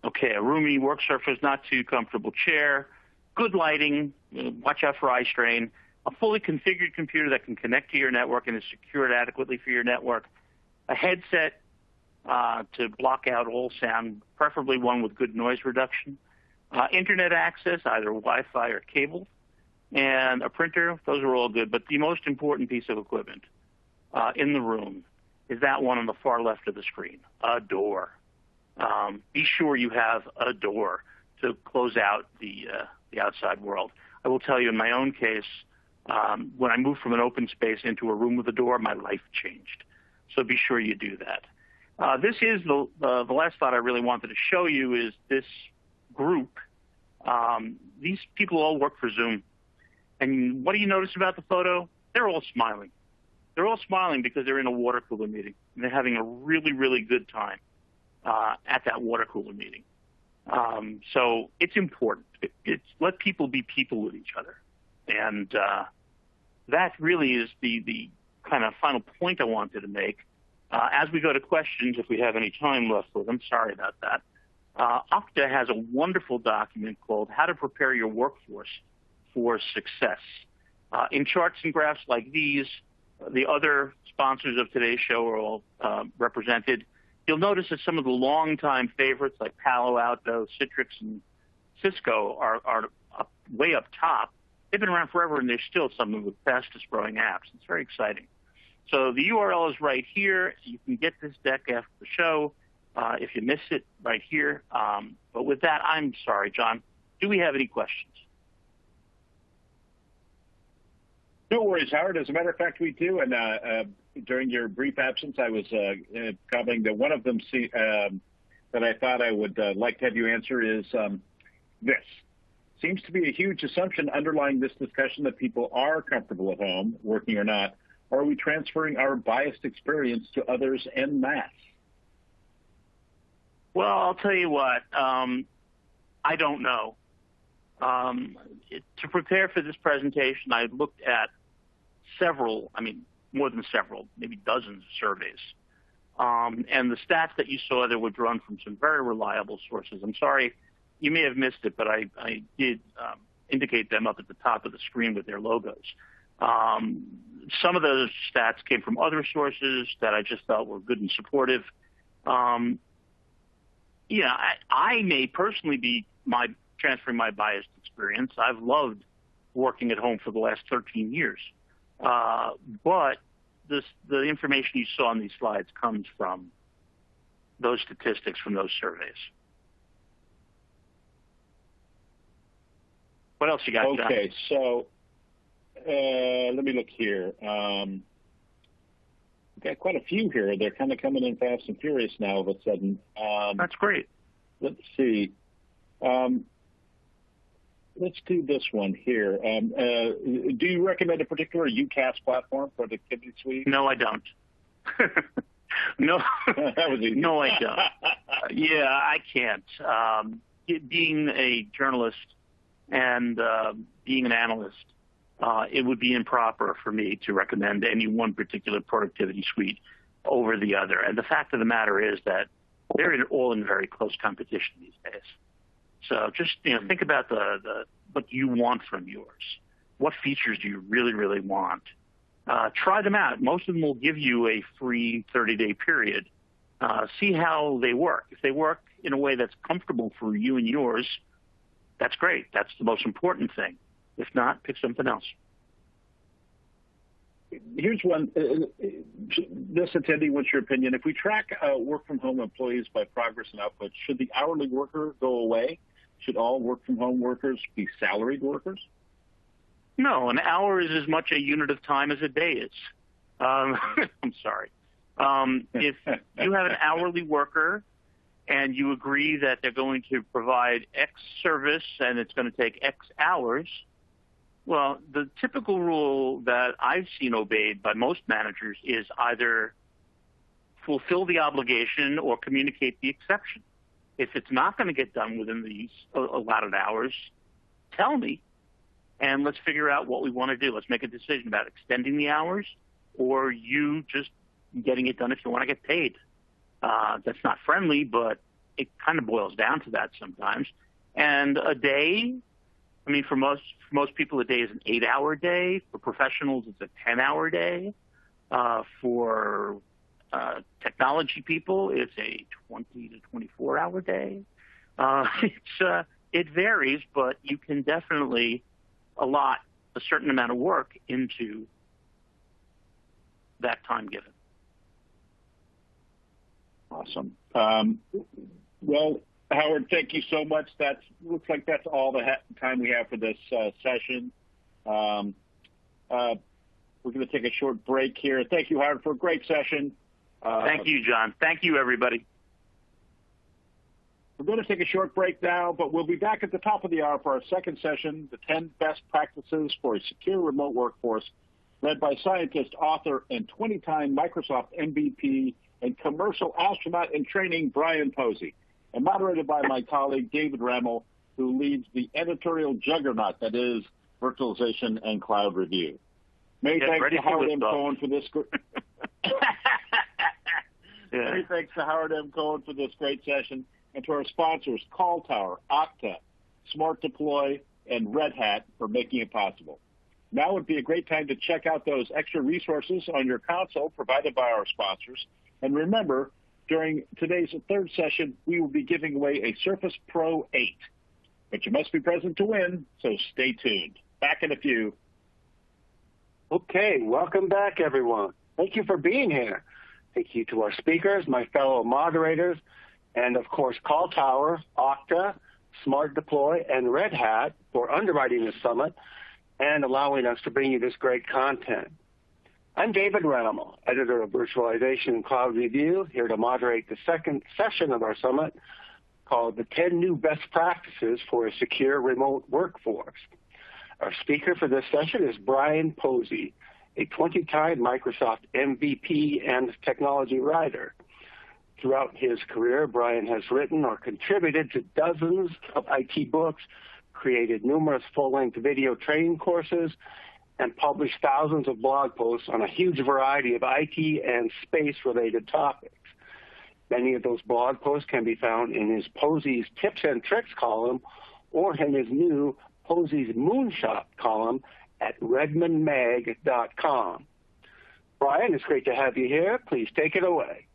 Okay, a roomy work surface, not too comfortable chair, good lighting, watch out for eye strain, a fully configured computer that can connect to your network and is secured adequately for your network, a headset to block out all sound, preferably one with good noise reduction, internet access, either Wi-Fi or cable, and a printer. Those are all good, but the most important piece of equipment in the room is that one on the far left of the screen, a door. Be sure you have a door to close out the outside world. I will tell you, in my own case, when I moved from an open space into a room with a door, my life changed. So be sure you do that. This is the last thought I really wanted to show you is this group. These people all work for Zoom. And what do you notice about the photo? They're all smiling. They're all smiling because they're in a water cooler meeting. And they're having a really, really good time at that water cooler meeting. So it's important. It's let people be people with each other. And that really is the kind of final point I wanted to make. As we go to questions, if we have any time left with them, sorry about that. Okta has a wonderful document called How to Prepare Your Workforce for Success. In charts and graphs like these, the other sponsors of today's show are all represented. You'll notice that some of the longtime favorites like Palo Alto, Citrix, and Cisco are way up top. They've been around forever, and they're still some of the fastest growing apps. It's very exciting. So the URL is right here. You can get this deck after the show if you miss it right here. But with that, I'm sorry, John. Do we have any questions? No worries, Howard. As a matter of fact, we do. And during your brief absence, I was commenting that one of them that I thought I would like to have you answer is this. Seems to be a huge assumption underlying this discussion that people are comfortable at home, working or not. Or are we transferring our biased experience to others en masse? Well, I'll tell you what. I don't know. To prepare for this presentation, I looked at more than several, maybe dozens of surveys. And the stats that you saw there were drawn from some very reliable sources. I'm sorry, you may have missed it, but I did indicate them up at the top of the screen with their logos. Some of those stats came from other sources that I just thought were good and supportive. I may personally be transferring my biased experience. I've loved working at home for the last 13 years. But the information you saw on these slides comes from those statistics from those surveys. What else you got, John? Okay, so let me look here. We've got quite a few here. They're kind of coming in fast and furious now all of a sudden. That's great. Let's see. let's do this one here. Do you recommend a particular UCAS platform, productivity suite? No, I don't. No, That was easy. no, I don't. Yeah, I can't. Being a journalist and being an analyst, it would be improper for me to recommend any one particular productivity suite over the other. And the fact of the matter is that they're all in very close competition these days. So just think about the what you want from yours. What features do you really, really want? Try them out. Most of them will give you a free 30-day period. See how they work. If they work in a way that's comfortable for you and yours, that's great. That's the most important thing. If not, pick something else. Here's one. This attendee, what's your opinion? If we track work-from-home employees by progress and output, should the hourly worker go away? Should all work-from-home workers be salaried workers? No, an hour is as much a unit of time as a day is. I'm sorry. If you have an hourly worker and you agree that they're going to provide X service and it's going to take X hours, well, the typical rule that I've seen obeyed by most managers is either fulfill the obligation or communicate the exception. If it's not going to get done within these allotted hours, tell me, and let's figure out what we want to do. Let's make a decision about extending the hours or you just getting it done if you want to get paid. That's not friendly, but it kind of boils down to that sometimes. And a day, I mean, for most people, a day is an 8-hour day. For professionals, it's a 10-hour day. For technology people, it's a 20 to 24-hour day. It varies, but you can definitely allot a certain amount of work into that time given. Awesome. Well, Howard, thank you so much. Looks like that's all the time we have for this session. We're going to take a short break here. Thank you, Howard, for a great session. Thank you, John. Thank you, everybody. We're going to take a short break now, but we'll be back at the top of the hour for our second session, the 10 best practices for a secure remote workforce, led by scientist, author, and 20-time Microsoft MVP and commercial astronaut in training, Brian Posey, and moderated by my colleague, David Rammel, who leads the editorial juggernaut that is Virtualization and Cloud Review. Many thanks to Howard M. Cohen for this. Many thanks to Howard M. Cohen for this great session, and to our sponsors, Call Tower, Okta, Smart Deploy, and Red Hat for making it possible. Now would be a great time to check out those extra resources on your console provided by our sponsors. And remember, during today's third session, we will be giving away a Surface Pro 8. But you must be present to win, so stay tuned. Back in a few. Okay, welcome back, everyone. Thank you for being here. Thank you to our speakers, my fellow moderators, and of course, Call Tower, Okta, Smart Deploy, and Red Hat for underwriting this summit and allowing us to bring you this great content. I'm David Rammel, editor of Virtualization and Cloud Review, here to moderate the second session of our summit called the 10 New Best Practices for a Secure Remote Workforce. Our speaker for this session is Brian Posey, a 20-time Microsoft MVP and technology writer. Throughout his career, Brian has written or contributed to dozens of IT books, created numerous full-length video training courses, and published thousands of blog posts on a huge variety of IT and space-related topics. Many of those blog posts can be found in his Posey's Tips and Tricks column or in his new Posey's Moonshot column at redmondmag.com. Brian, it's great to have you here. Please take it away.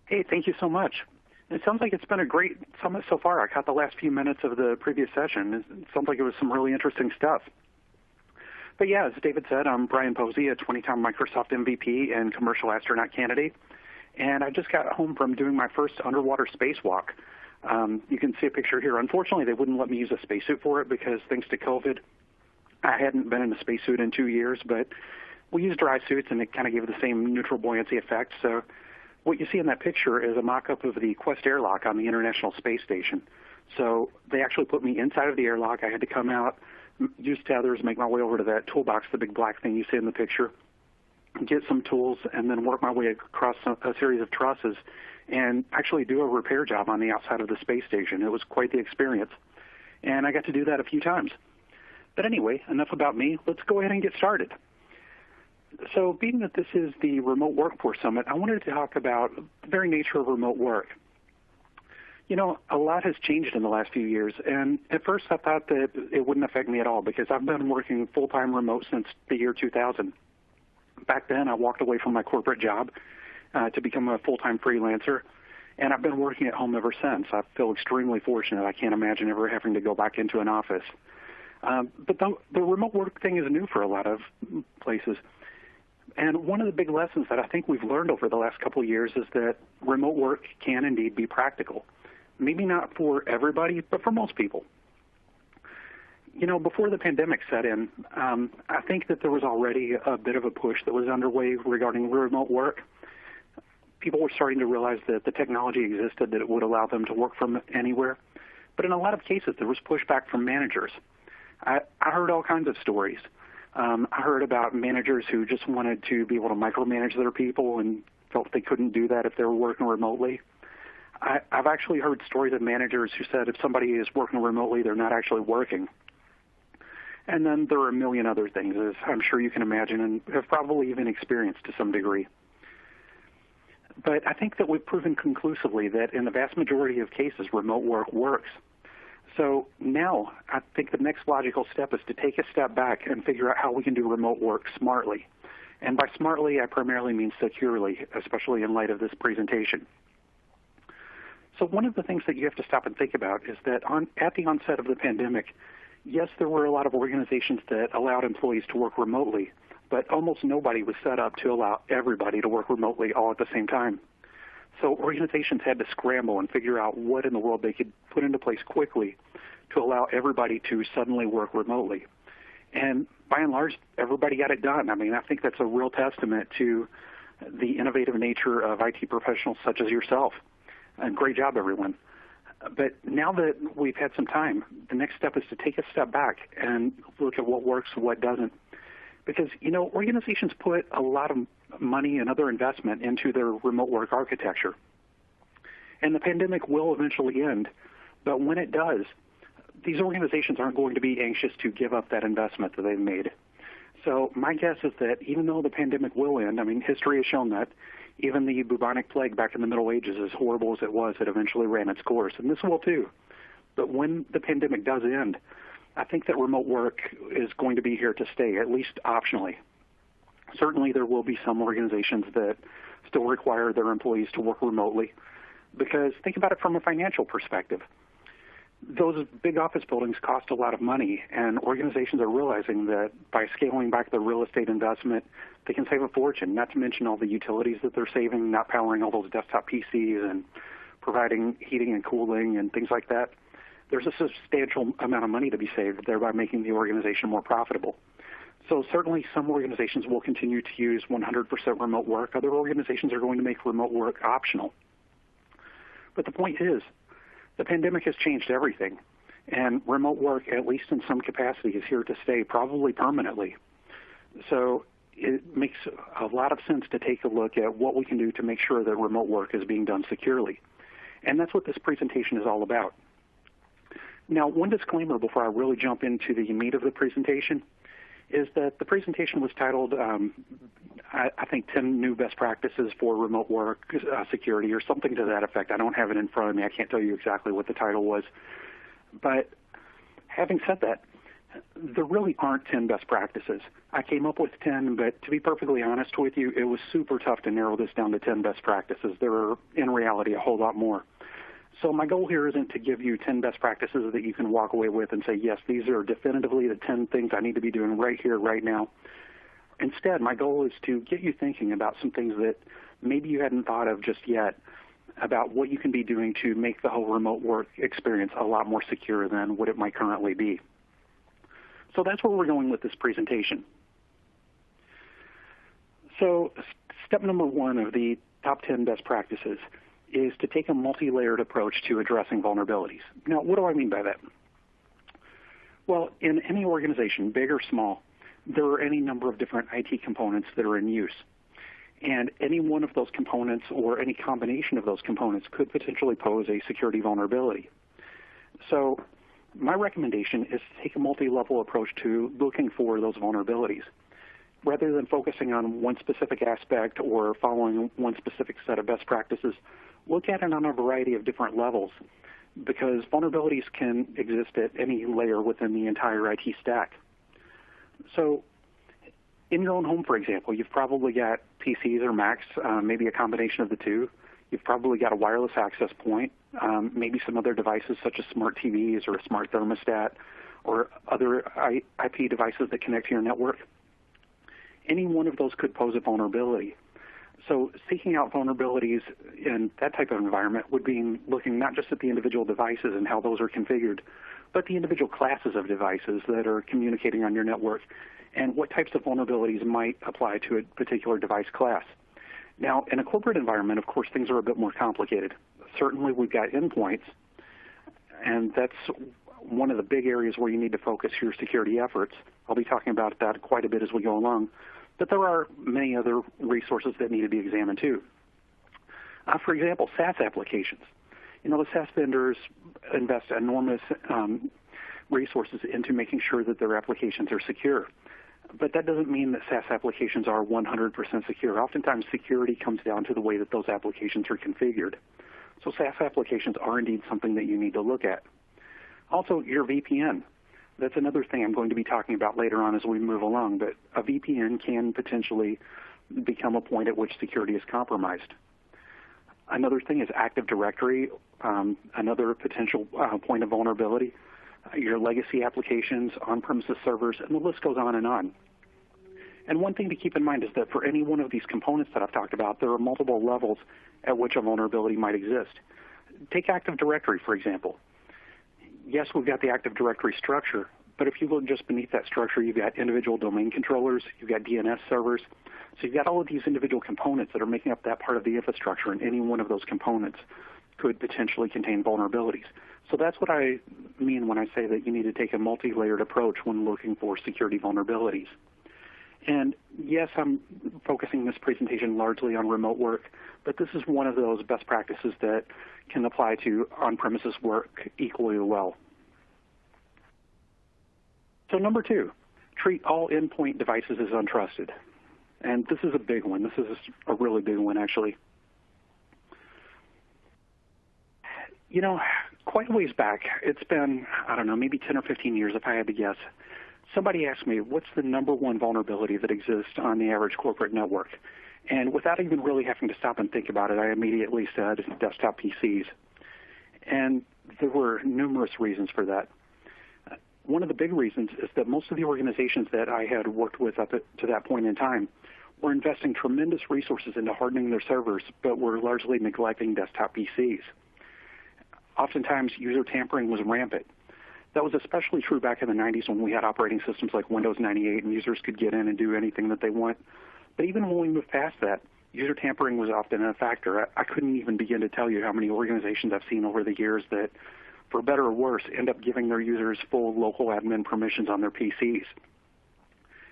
Hey, thank you so much. It sounds like it's been a great summit so far. I caught the last few minutes of the previous session. It sounds like it was some really interesting stuff. But yeah, as David said, I'm Brian Posey, a 20-time Microsoft MVP and commercial astronaut candidate. And I just got home from doing my first underwater spacewalk. You can see a picture here. Unfortunately, they wouldn't let me use a spacesuit for it because thanks to COVID, I hadn't been in a spacesuit in 2 years. But we used dry suits, and it kind of gave the same neutral buoyancy effect. So what you see in that picture is a mock-up of the Quest airlock on the International Space Station. So they actually put me inside of the airlock. I had to come out use tethers, make my way over to that toolbox, the big black thing you see in the picture, get some tools, and then work my way across a series of trusses and actually do a repair job on the outside of the space station. It was quite the experience, and I got to do that a few times. But anyway, enough about me. Let's go ahead and get started. So being that this is the Remote Workforce Summit, I wanted to talk about the very nature of remote work. You know, a lot has changed in the last few years, and at first I thought that it wouldn't affect me at all because I've been working full-time remote since the year 2000. Back then, I walked away from my corporate job to become a full-time freelancer, and I've been working at home ever since. I feel extremely fortunate. I can't imagine ever having to go back into an office. But the remote work thing is new for a lot of places. And one of the big lessons that I think we've learned over the last couple of years is that remote work can indeed be practical. Maybe not for everybody, but for most people. You know, before the pandemic set in, I think that there was already a bit of a push that was underway regarding remote work. People were starting to realize that the technology existed, that it would allow them to work from anywhere. But in a lot of cases, there was pushback from managers. I heard all kinds of stories. I heard about managers who just wanted to be able to micromanage their people and felt they couldn't do that if they were working remotely. I've actually heard stories of managers who said if somebody is working remotely, they're not actually working. And then there are a million other things, as I'm sure you can imagine, and have probably even experienced to some degree. But I think that we've proven conclusively that in the vast majority of cases, remote work works. So now I think the next logical step is to take a step back and figure out how we can do remote work smartly. And by smartly, I primarily mean securely, especially in light of this presentation. So one of the things that you have to stop and think about is that at the onset of the pandemic, yes, there were a lot of organizations that allowed employees to work remotely, but almost nobody was set up to allow everybody to work remotely all at the same time. So organizations had to scramble and figure out what in the world they could put into place quickly to allow everybody to suddenly work remotely. And by and large, everybody got it done. I mean, I think that's a real testament to the innovative nature of IT professionals such as yourself. And great job, everyone. But now that we've had some time, the next step is to take a step back and look at what works and what doesn't. Because, you know, organizations put a lot of money and other investment into their remote work architecture. And the pandemic will eventually end. But when it does, these organizations aren't going to be anxious to give up that investment that they've made. So my guess is that even though the pandemic will end, I mean, history has shown that even the bubonic plague back in the Middle Ages, as horrible as it was, it eventually ran its course. And this will too. But when the pandemic does end, I think that remote work is going to be here to stay, at least optionally. Certainly there will be some organizations that still require their employees to work remotely, because think about it from a financial perspective. Those big office buildings cost a lot of money, and organizations are realizing that by scaling back their real estate investment, they can save a fortune, not to mention all the utilities that they're saving, not powering all those desktop PCs and providing heating and cooling and things like that. There's a substantial amount of money to be saved, thereby making the organization more profitable. So certainly some organizations will continue to use 100% remote work. Other organizations are going to make remote work optional. But the point is, the pandemic has changed everything, and remote work, at least in some capacity, is here to stay, probably permanently. So it makes a lot of sense to take a look at what we can do to make sure that remote work is being done securely. And that's what this presentation is all about. Now, one disclaimer before I really jump into the meat of the presentation is that the presentation was titled, I think, 10 new best practices for remote work security or something to that effect. I don't have it in front of me. I can't tell you exactly what the title was. But having said that, there really aren't 10 best practices. I came up with 10, but to be perfectly honest with you, it was super tough to narrow this down to 10 best practices. There are, in reality, a whole lot more. So my goal here isn't to give you 10 best practices that you can walk away with and say, yes, these are definitively the 10 things I need to be doing right here, right now. Instead, my goal is to get you thinking about some things that maybe you hadn't thought of just yet, about what you can be doing to make the whole remote work experience a lot more secure than what it might currently be. So that's where we're going with this presentation. So step number one of the top 10 best practices is to take a multi-layered approach to addressing vulnerabilities. Now, what do I mean by that? Well, in any organization, big or small, there are any number of different IT components that are in use. And any one of those components or any combination of those components could potentially pose a security vulnerability. So my recommendation is to take a multi-level approach to looking for those vulnerabilities. Rather than focusing on one specific aspect or following one specific set of best practices, look at it on a variety of different levels, because vulnerabilities can exist at any layer within the entire IT stack. So in your own home, for example, you've probably got PCs or Macs, maybe a combination of the two. You've probably got a wireless access point, maybe some other devices such as smart TVs or a smart thermostat or other IP devices that connect to your network. Any one of those could pose a vulnerability. So seeking out vulnerabilities in that type of environment would be looking not just at the individual devices and how those are configured, but the individual classes of devices that are communicating on your network and what types of vulnerabilities might apply to a particular device class. Now, in a corporate environment, of course, things are a bit more complicated. Certainly, we've got endpoints, and that's one of the big areas where you need to focus your security efforts. I'll be talking about that quite a bit as we go along. But there are many other resources that need to be examined too. For example, SaaS applications. The SaaS vendors invest enormous resources into making sure that their applications are secure. But that doesn't mean that SaaS applications are 100% secure. Oftentimes, security comes down to the way that those applications are configured. So SaaS applications are indeed something that you need to look at. Also, your VPN. That's another thing I'm going to be talking about later on as we move along, but a VPN can potentially become a point at which security is compromised. Another thing is Active Directory, another potential point of vulnerability. Your legacy applications, on-premises servers, and the list goes on and on. And one thing to keep in mind is that for any one of these components that I've talked about, there are multiple levels at which a vulnerability might exist. Take Active Directory, for example. Yes, we've got the Active Directory structure, but if you look just beneath that structure, you've got individual domain controllers, you've got DNS servers. So you've got all of these individual components that are making up that part of the infrastructure, and any one of those components could potentially contain vulnerabilities. So that's what I mean when I say that you need to take a multi-layered approach when looking for security vulnerabilities. And yes, I'm focusing this presentation largely on remote work, but this is one of those best practices that can apply to on-premises work equally well. So number 2, treat all endpoint devices as untrusted. And this is a big one. This is a really big one, actually. Quite a ways back, it's been, maybe 10 or 15 years if I had to guess, somebody asked me, what's the number one vulnerability that exists on the average corporate network? And without even really having to stop and think about it, I immediately said desktop PCs. And there were numerous reasons for that. One of the big reasons is that most of the organizations that I had worked with up to that point in time were investing tremendous resources into hardening their servers, but were largely neglecting desktop PCs. Oftentimes, user tampering was rampant. That was especially true back in the 90s when we had operating systems like Windows 98 and users could get in and do anything that they want. But even when we moved past that, user tampering was often a factor. I couldn't even begin to tell you how many organizations I've seen over the years that, for better or worse, end up giving their users full local admin permissions on their PCs.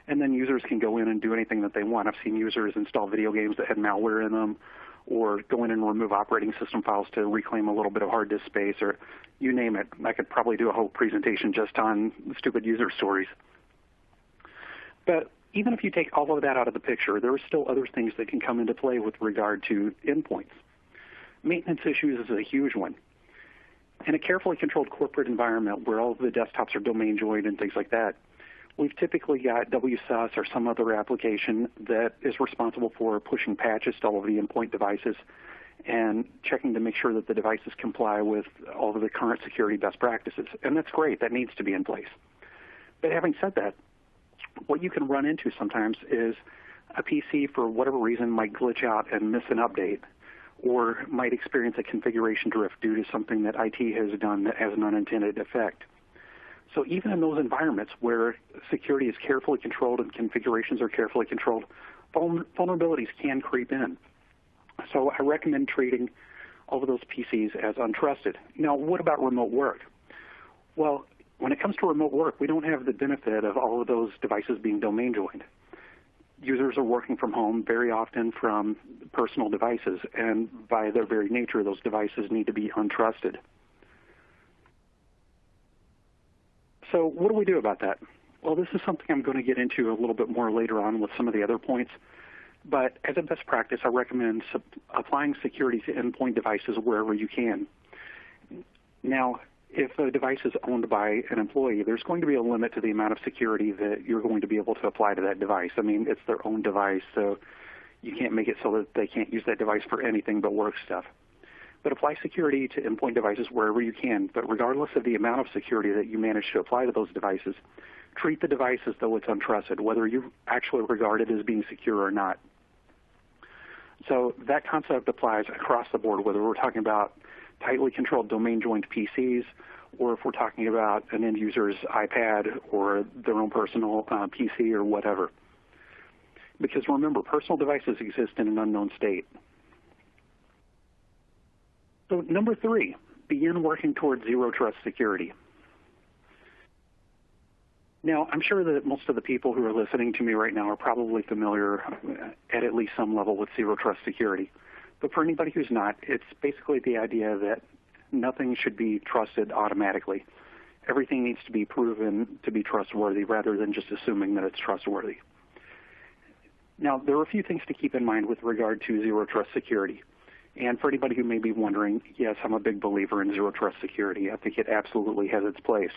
And then users can go in and do anything that they want. I've seen users install video games that had malware in them, or go in and remove operating system files to reclaim a little bit of hard disk space, or you name it. I could probably do a whole presentation just on stupid user stories. But even if you take all of that out of the picture, there are still other things that can come into play with regard to endpoints. Maintenance issues is a huge one. In a carefully controlled corporate environment where all of the desktops are domain joined and things like that, we've typically got WSUS or some other application that is responsible for pushing patches to all of the endpoint devices and checking to make sure that the devices comply with all of the current security best practices. And that's great. That needs to be in place. But having said that, what you can run into sometimes is a PC, for whatever reason, might glitch out and miss an update, or might experience a configuration drift due to something that IT has done that has an unintended effect. So even in those environments where security is carefully controlled and configurations are carefully controlled, vulnerabilities can creep in. So I recommend treating all of those PCs as untrusted. Now, what about remote work? Well, when it comes to remote work, we don't have the benefit of all of those devices being domain joined. Users are working from home very often from personal devices, and by their very nature, those devices need to be untrusted. So what do we do about that? Well, this is something I'm going to get into a little bit more later on with some of the other points. But as a best practice, I recommend applying security to endpoint devices wherever you can. Now, if a device is owned by an employee, there's going to be a limit to the amount of security that you're going to be able to apply to that device. I mean, it's their own device, so you can't make it so that they can't use that device for anything but work stuff. But apply security to endpoint devices wherever you can. But regardless of the amount of security that you manage to apply to those devices, treat the device as though it's untrusted, whether you actually regard it as being secure or not. So that concept applies across the board, whether we're talking about tightly controlled domain-joined PCs, or if we're talking about an end user's iPad or their own personal PC or whatever. Because remember, personal devices exist in an unknown state. So number 3, begin working towards zero trust security. Now, I'm sure that most of the people who are listening to me right now are probably familiar at least some level with zero trust security. But for anybody who's not, it's basically the idea that nothing should be trusted automatically. Everything needs to be proven to be trustworthy rather than just assuming that it's trustworthy. Now, there are a few things to keep in mind with regard to zero trust security. And for anybody who may be wondering, yes, I'm a big believer in zero trust security. I think it absolutely has its place.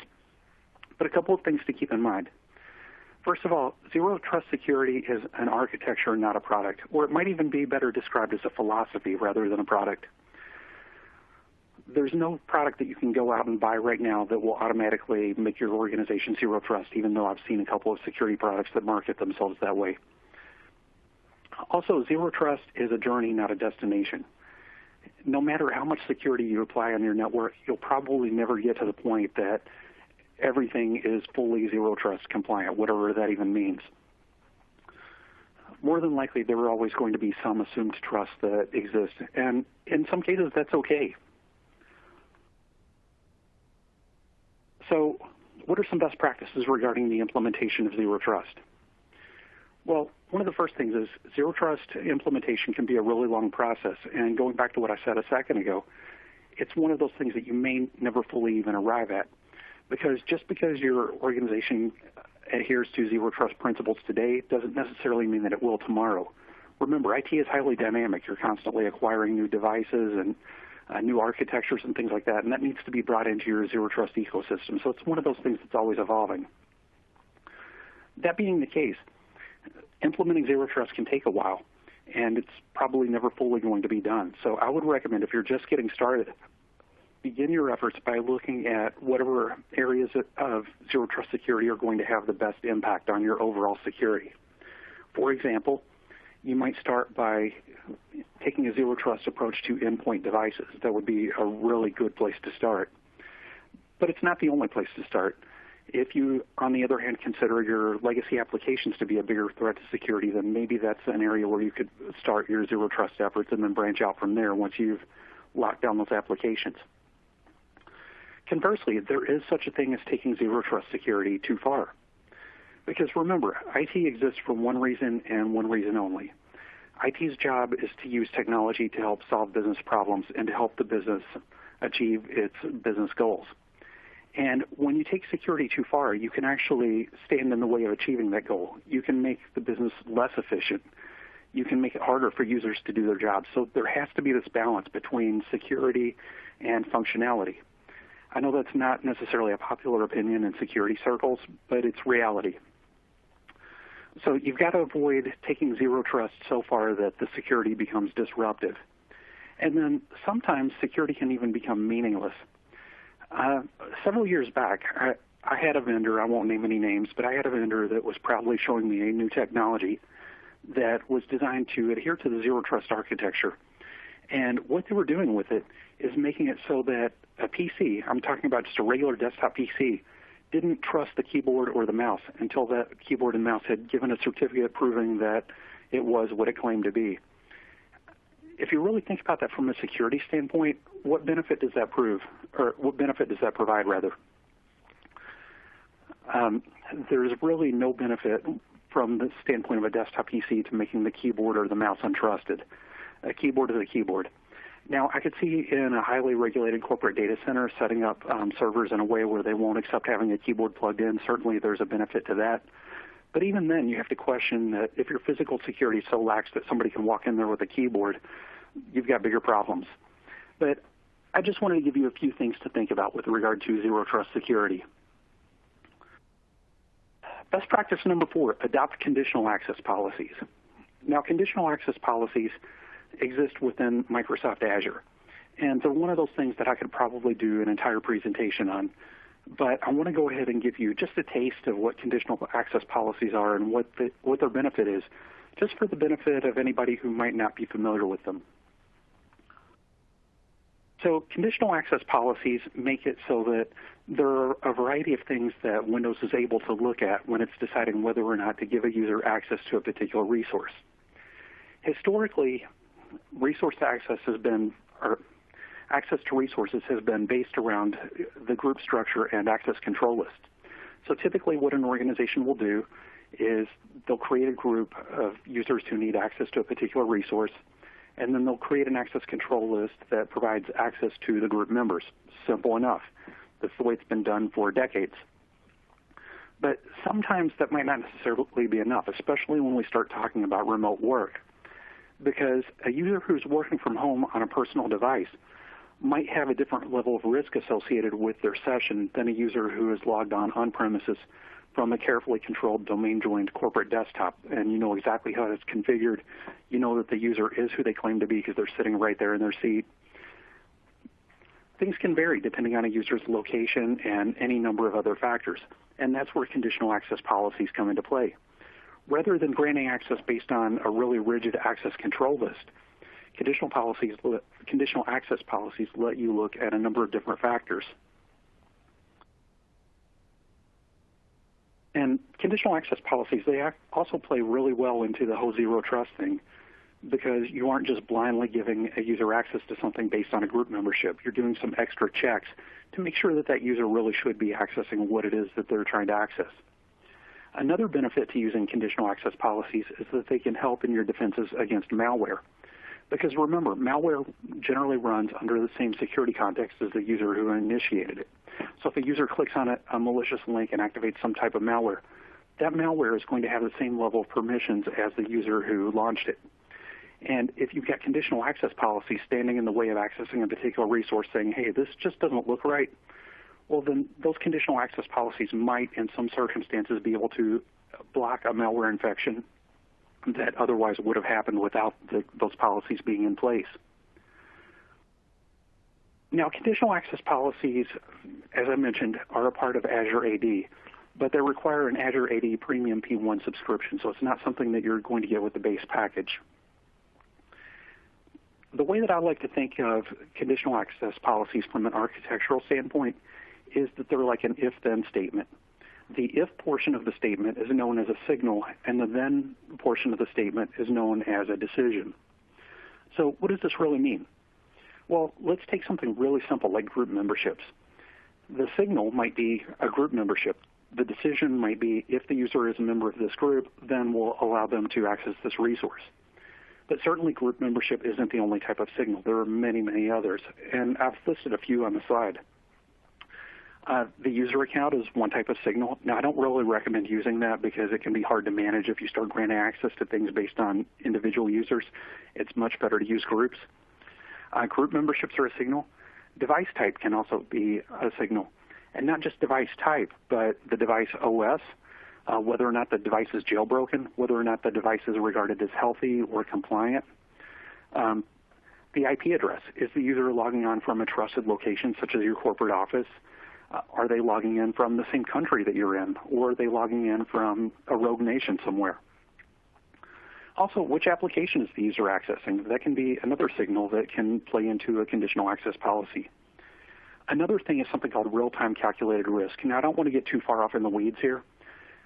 But a couple of things to keep in mind. First of all, zero trust security is an architecture, not a product, or it might even be better described as a philosophy rather than a product. There's no product that you can go out and buy right now that will automatically make your organization zero trust, even though I've seen a couple of security products that market themselves that way. Also, zero trust is a journey, not a destination. No matter how much security you apply on your network, you'll probably never get to the point that everything is fully zero trust compliant, whatever that even means. More than likely, there are always going to be some assumed trust that exists, and in some cases, that's okay. So, what are some best practices regarding the implementation of zero trust? Well, one of the first things is zero trust implementation can be a really long process, and going back to what I said a second ago, it's one of those things that you may never fully even arrive at. Because just because your organization adheres to zero trust principles today doesn't necessarily mean that it will tomorrow. Remember, IT is highly dynamic. You're constantly acquiring new devices and new architectures and things like that, and that needs to be brought into your zero trust ecosystem. So it's one of those things that's always evolving. That being the case, implementing zero trust can take a while, and it's probably never fully going to be done. So I would recommend, if you're just getting started, begin your efforts by looking at whatever areas of zero trust security are going to have the best impact on your overall security. For example, you might start by taking a zero trust approach to endpoint devices. That would be a really good place to start. But it's not the only place to start. If you, on the other hand, consider your legacy applications to be a bigger threat to security, then maybe that's an area where you could start your zero trust efforts and then branch out from there once you've locked down those applications. Conversely, there is such a thing as taking zero trust security too far. Because remember, IT exists for one reason and one reason only. IT's job is to use technology to help solve business problems and to help the business achieve its business goals. And when you take security too far, you can actually stand in the way of achieving that goal. You can make the business less efficient. You can make it harder for users to do their jobs. So there has to be this balance between security and functionality. I know that's not necessarily a popular opinion in security circles, but it's reality. So you've got to avoid taking zero trust so far that the security becomes disruptive. And then sometimes security can even become meaningless. Several years back, I had a vendor, I won't name any names, but I had a vendor that was proudly showing me a new technology that was designed to adhere to the zero trust architecture. And what they were doing with it is making it so that a PC, I'm talking about just a regular desktop PC, didn't trust the keyboard or the mouse until that keyboard and mouse had given a certificate proving that it was what it claimed to be. If you really think about that from a security standpoint, what benefit does that prove, or what benefit does that provide, rather? there's really no benefit from the standpoint of a desktop PC to making the keyboard or the mouse untrusted. A keyboard is a keyboard. Now, I could see in a highly regulated corporate data center setting up servers in a way where they won't accept having a keyboard plugged in. Certainly there's a benefit to that. But even then, you have to question that if your physical security is so lax that somebody can walk in there with a keyboard, you've got bigger problems. But I just wanted to give you a few things to think about with regard to zero trust security. Best practice number 4, adopt conditional access policies. Now, conditional access policies exist within Microsoft Azure, and they're one of those things that I could probably do an entire presentation on. But I want to go ahead and give you just a taste of what conditional access policies are and what their benefit is, just for the benefit of anybody who might not be familiar with them. So conditional access policies make it so that there are a variety of things that Windows is able to look at when it's deciding whether or not to give a user access to a particular resource. Historically, access to resources has been based around the group structure and access control list. So typically what an organization will do is they'll create a group of users who need access to a particular resource, and then they'll create an access control list that provides access to the group members. Simple enough. That's the way it's been done for decades. But sometimes that might not necessarily be enough, especially when we start talking about remote work, because a user who's working from home on a personal device might have a different level of risk associated with their session than a user who is logged on premises from a carefully controlled domain-joined corporate desktop, and you know exactly how it's configured. You know that the user is who they claim to be because they're sitting right there in their seat. Things can vary depending on a user's location and any number of other factors, and that's where conditional access policies come into play. Rather than granting access based on a really rigid access control list, conditional access policies let you look at a number of different factors. And conditional access policies, they also play really well into the whole zero trust thing, because you aren't just blindly giving a user access to something based on a group membership. You're doing some extra checks to make sure that that user really should be accessing what it is that they're trying to access. Another benefit to using conditional access policies is that they can help in your defenses against malware. Because remember, malware generally runs under the same security context as the user who initiated it. So if a user clicks on a malicious link and activates some type of malware, that malware is going to have the same level of permissions as the user who launched it. And if you've got conditional access policies standing in the way of accessing a particular resource saying, hey, this just doesn't look right, well, then those conditional access policies might, in some circumstances, be able to block a malware infection that otherwise would have happened without those policies being in place. Now, conditional access policies, as I mentioned, are a part of Azure AD, but they require an Azure AD Premium P1 subscription, so it's not something that you're going to get with the base package. The way that I like to think of conditional access policies from an architectural standpoint is that they're like an if-then statement. The if portion of the statement is known as a signal, and the then portion of the statement is known as a decision. So what does this really mean? Well, let's take something really simple like group memberships. The signal might be a group membership. The decision might be if the user is a member of this group, then we'll allow them to access this resource. But certainly group membership isn't the only type of signal. There are many, many others, and I've listed a few on the slide. The user account is one type of signal. Now, I don't really recommend using that because it can be hard to manage if you start granting access to things based on individual users. It's much better to use groups. Group memberships are a signal. Device type can also be a signal. And not just device type, but the device OS, whether or not the device is jailbroken, whether or not the device is regarded as healthy or compliant. The IP address, is the user logging on from a trusted location such as your corporate office? Are they logging in from the same country that you're in, or are they logging in from a rogue nation somewhere? Also, which application is the user accessing? That can be another signal that can play into a conditional access policy. Another thing is something called real-time calculated risk. Now, I don't want to get too far off in the weeds here,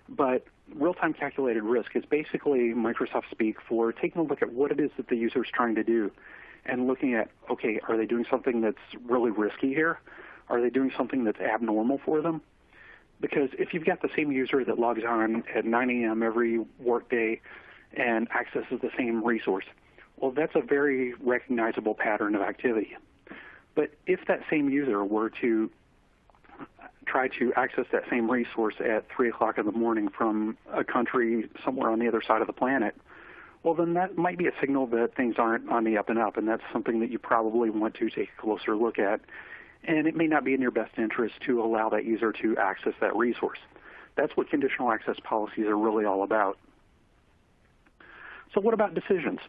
but real-time calculated risk is basically Microsoft speak for taking a look at what it is that the user is trying to do and looking at, okay, are they doing something that's really risky here? Are they doing something that's abnormal for them? Because if you've got the same user that logs on at 9 a.m. every workday and accesses the same resource, well, that's a very recognizable pattern of activity. But if that same user were to try to access that same resource at 3 o'clock in the morning from a country somewhere on the other side of the planet, well, then that might be a signal that things aren't on the up and up, and that's something that you probably want to take a closer look at. And it may not be in your best interest to allow that user to access that resource. That's what conditional access policies are really all about. So what about decisions?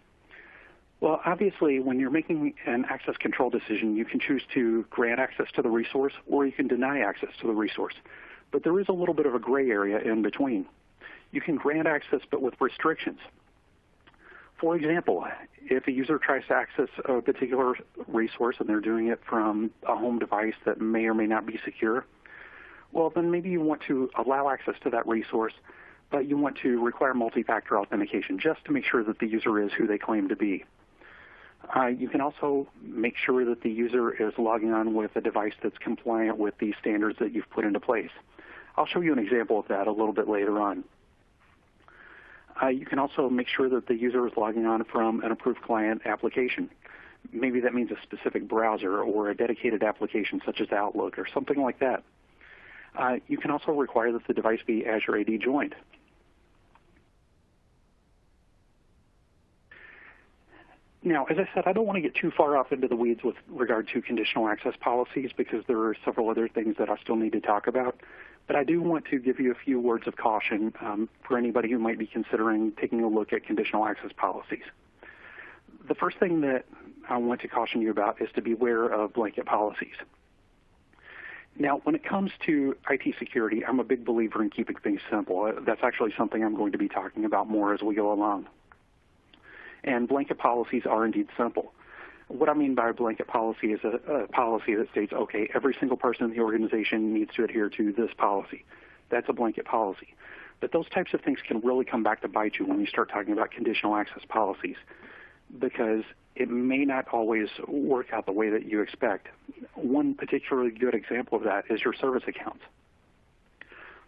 Well, obviously, when you're making an access control decision, you can choose to grant access to the resource or you can deny access to the resource. But there is a little bit of a gray area in between. You can grant access but with restrictions. For example, if a user tries to access a particular resource and they're doing it from a home device that may or may not be secure, well, then maybe you want to allow access to that resource, but you want to require multi-factor authentication just to make sure that the user is who they claim to be. You can also make sure that the user is logging on with a device that's compliant with the standards that you've put into place. I'll show you an example of that a little bit later on. You can also make sure that the user is logging on from an approved client application. Maybe that means a specific browser or a dedicated application such as Outlook or something like that. You can also require that the device be Azure AD joined. Now, as I said, I don't want to get too far off into the weeds with regard to conditional access policies because there are several other things that I still need to talk about. But I do want to give you a few words of caution for anybody who might be considering taking a look at conditional access policies. The first thing that I want to caution you about is to beware of blanket policies. Now, when it comes to IT security, I'm a big believer in keeping things simple. That's actually something I'm going to be talking about more as we go along. And blanket policies are indeed simple. What I mean by a blanket policy is a policy that states, okay, every single person in the organization needs to adhere to this policy. That's a blanket policy. But those types of things can really come back to bite you when you start talking about conditional access policies because it may not always work out the way that you expect. One particularly good example of that is your service accounts.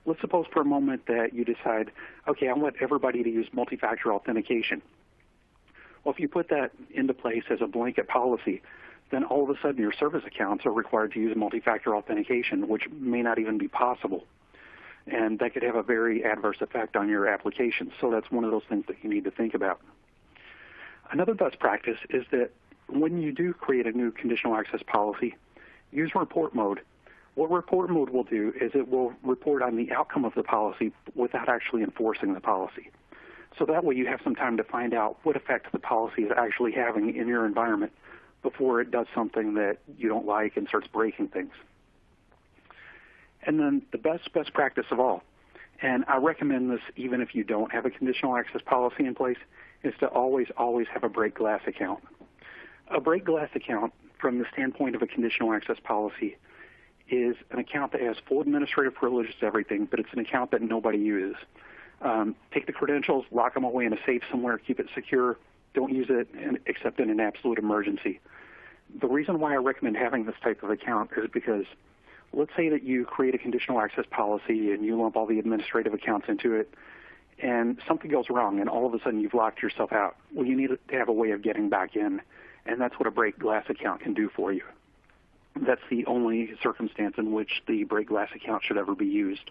Let's suppose for a moment that you decide, okay, I want everybody to use multi-factor authentication. Well, if you put that into place as a blanket policy, then all of a sudden your service accounts are required to use multi-factor authentication, which may not even be possible. And that could have a very adverse effect on your application. So that's one of those things that you need to think about. Another best practice is that when you do create a new conditional access policy, use report mode. What report mode will do is it will report on the outcome of the policy without actually enforcing the policy. So that way you have some time to find out what effect the policy is actually having in your environment before it does something that you don't like and starts breaking things. And then the best practice of all, and I recommend this even if you don't have a conditional access policy in place, is to always have a break glass account. A break glass account, from the standpoint of a conditional access policy, is an account that has full administrative privileges to everything, but it's an account that nobody uses. Take the credentials, lock them away in a safe somewhere, keep it secure. Don't use it except in an absolute emergency. The reason why I recommend having this type of account is because let's say that you create a conditional access policy and you lump all the administrative accounts into it and something goes wrong and all of a sudden you've locked yourself out. Well, you need to have a way of getting back in, and that's what a break glass account can do for you. That's the only circumstance in which the break glass account should ever be used.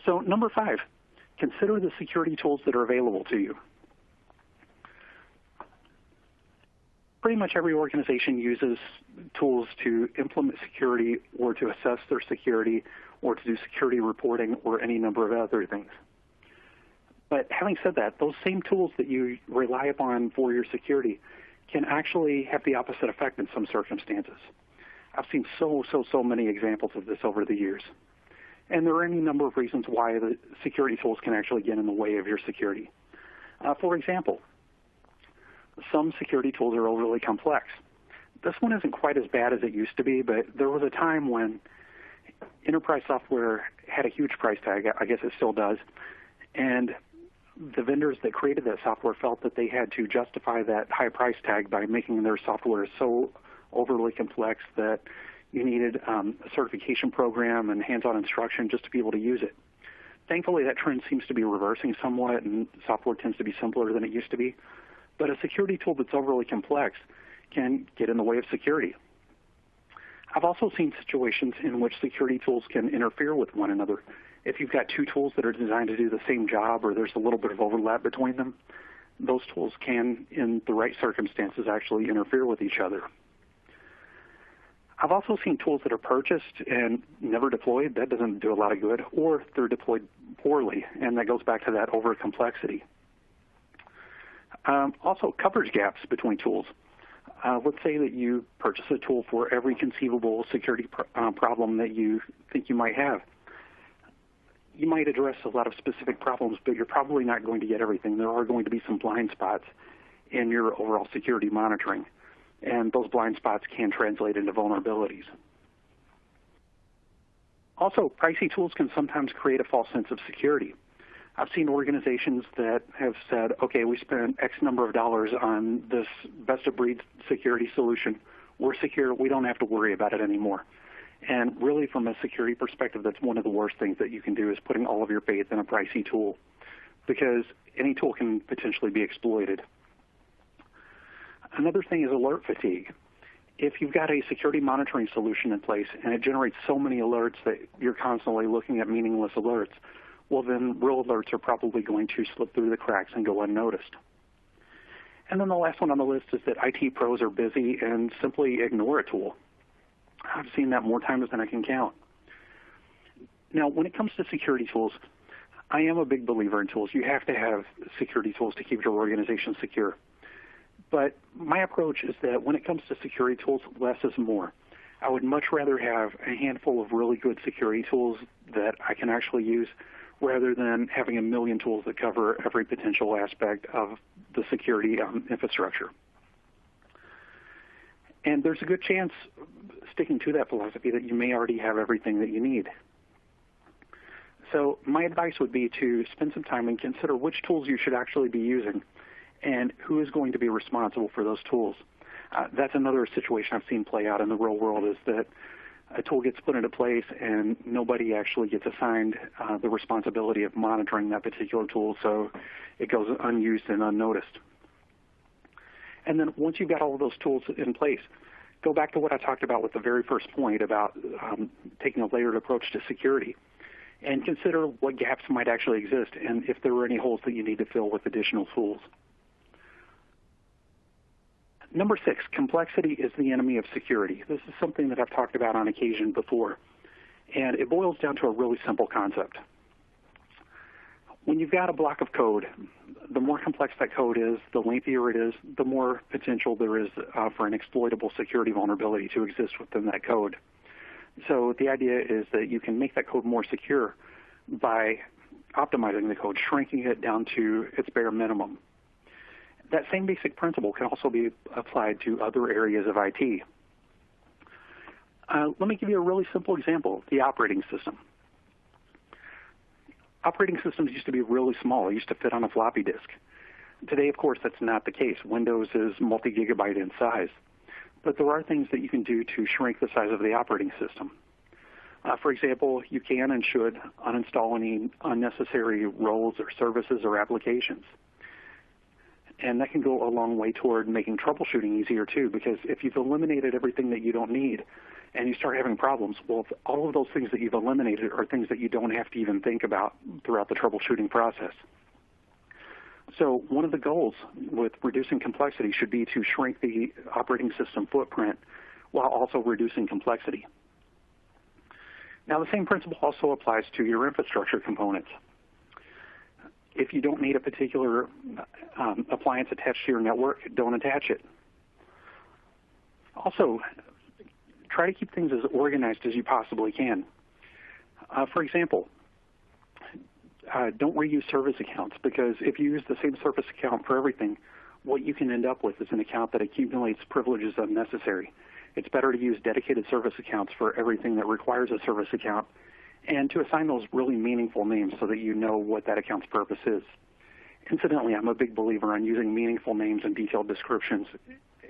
So number 5, consider the security tools that are available to you. Pretty much every organization uses tools to implement security or to assess their security or to do security reporting or any number of other things. But having said that, those same tools that you rely upon for your security can actually have the opposite effect in some circumstances. I've seen so many examples of this over the years. And there are any number of reasons why the security tools can actually get in the way of your security. For example, some security tools are overly complex. This one isn't quite as bad as it used to be, but there was a time when enterprise software had a huge price tag. I guess it still does. And the vendors that created that software felt that they had to justify that high price tag by making their software so overly complex that You needed a certification program and hands-on instruction just to be able to use it. Thankfully, that trend seems to be reversing somewhat, and software tends to be simpler than it used to be. But a security tool that's overly complex can get in the way of security. I've also seen situations in which security tools can interfere with one another. If you've got two tools that are designed to do the same job, or there's a little bit of overlap between them, those tools can, in the right circumstances, actually interfere with each other. I've also seen tools that are purchased and never deployed. That doesn't do a lot of good, or they're deployed poorly, and that goes back to that over-complexity. Also, coverage gaps between tools. Let's say that you purchase a tool for every conceivable security problem that you think you might have. You might address a lot of specific problems, but you're probably not going to get everything. There are going to be some blind spots in your overall security monitoring, and those blind spots can translate into vulnerabilities. Also, pricey tools can sometimes create a false sense of security. I've seen organizations that have said, okay, we spent X number of dollars on this best-of-breed security solution. We're secure. We don't have to worry about it anymore. And really, from a security perspective, that's one of the worst things that you can do, is putting all of your faith in a pricey tool, because any tool can potentially be exploited. Another thing is alert fatigue. If you've got a security monitoring solution in place and it generates so many alerts that you're constantly looking at meaningless alerts, well, then real alerts are probably going to slip through the cracks and go unnoticed. And then the last one on the list is that IT pros are busy and simply ignore a tool. I've seen that more times than I can count. Now, when it comes to security tools, I am a big believer in tools. You have to have security tools to keep your organization secure. But my approach is that when it comes to security tools, less is more. I would much rather have a handful of really good security tools that I can actually use, rather than having a million tools that cover every potential aspect of the security infrastructure. And there's a good chance, sticking to that philosophy, that you may already have everything that you need. So my advice would be to spend some time and consider which tools you should actually be using and who is going to be responsible for those tools. That's another situation I've seen play out in the real world, is that a tool gets put into place and nobody actually gets assigned the responsibility of monitoring that particular tool, so it goes unused and unnoticed. And then once you've got all of those tools in place, go back to what I talked about with the very first point about taking a layered approach to security, and consider what gaps might actually exist and if there are any holes that you need to fill with additional tools. Number 6, complexity is the enemy of security. This is something that I've talked about on occasion before, and it boils down to a really simple concept. When you've got a block of code, the more complex that code is, the lengthier it is, the more potential there is for an exploitable security vulnerability to exist within that code. So the idea is that you can make that code more secure by optimizing the code, shrinking it down to its bare minimum. That same basic principle can also be applied to other areas of IT. Let me give you a really simple example, the operating system. Operating systems used to be really small. It used to fit on a floppy disk. Today, of course, that's not the case. Windows is multi-gigabyte in size. But there are things that you can do to shrink the size of the operating system. For example, you can and should uninstall any unnecessary roles or services or applications. And that can go a long way toward making troubleshooting easier too, because if you've eliminated everything that you don't need and you start having problems, well, all of those things that you've eliminated are things that you don't have to even think about throughout the troubleshooting process. So one of the goals with reducing complexity should be to shrink the operating system footprint while also reducing complexity. Now, the same principle also applies to your infrastructure components. If you don't need a particular appliance attached to your network, don't attach it. Also, try to keep things as organized as you possibly can. For example, don't reuse service accounts, because if you use the same service account for everything, what you can end up with is an account that accumulates privileges unnecessary. It's better to use dedicated service accounts for everything that requires a service account, and to assign those really meaningful names so that you know what that account's purpose is. Incidentally, I'm a big believer in using meaningful names and detailed descriptions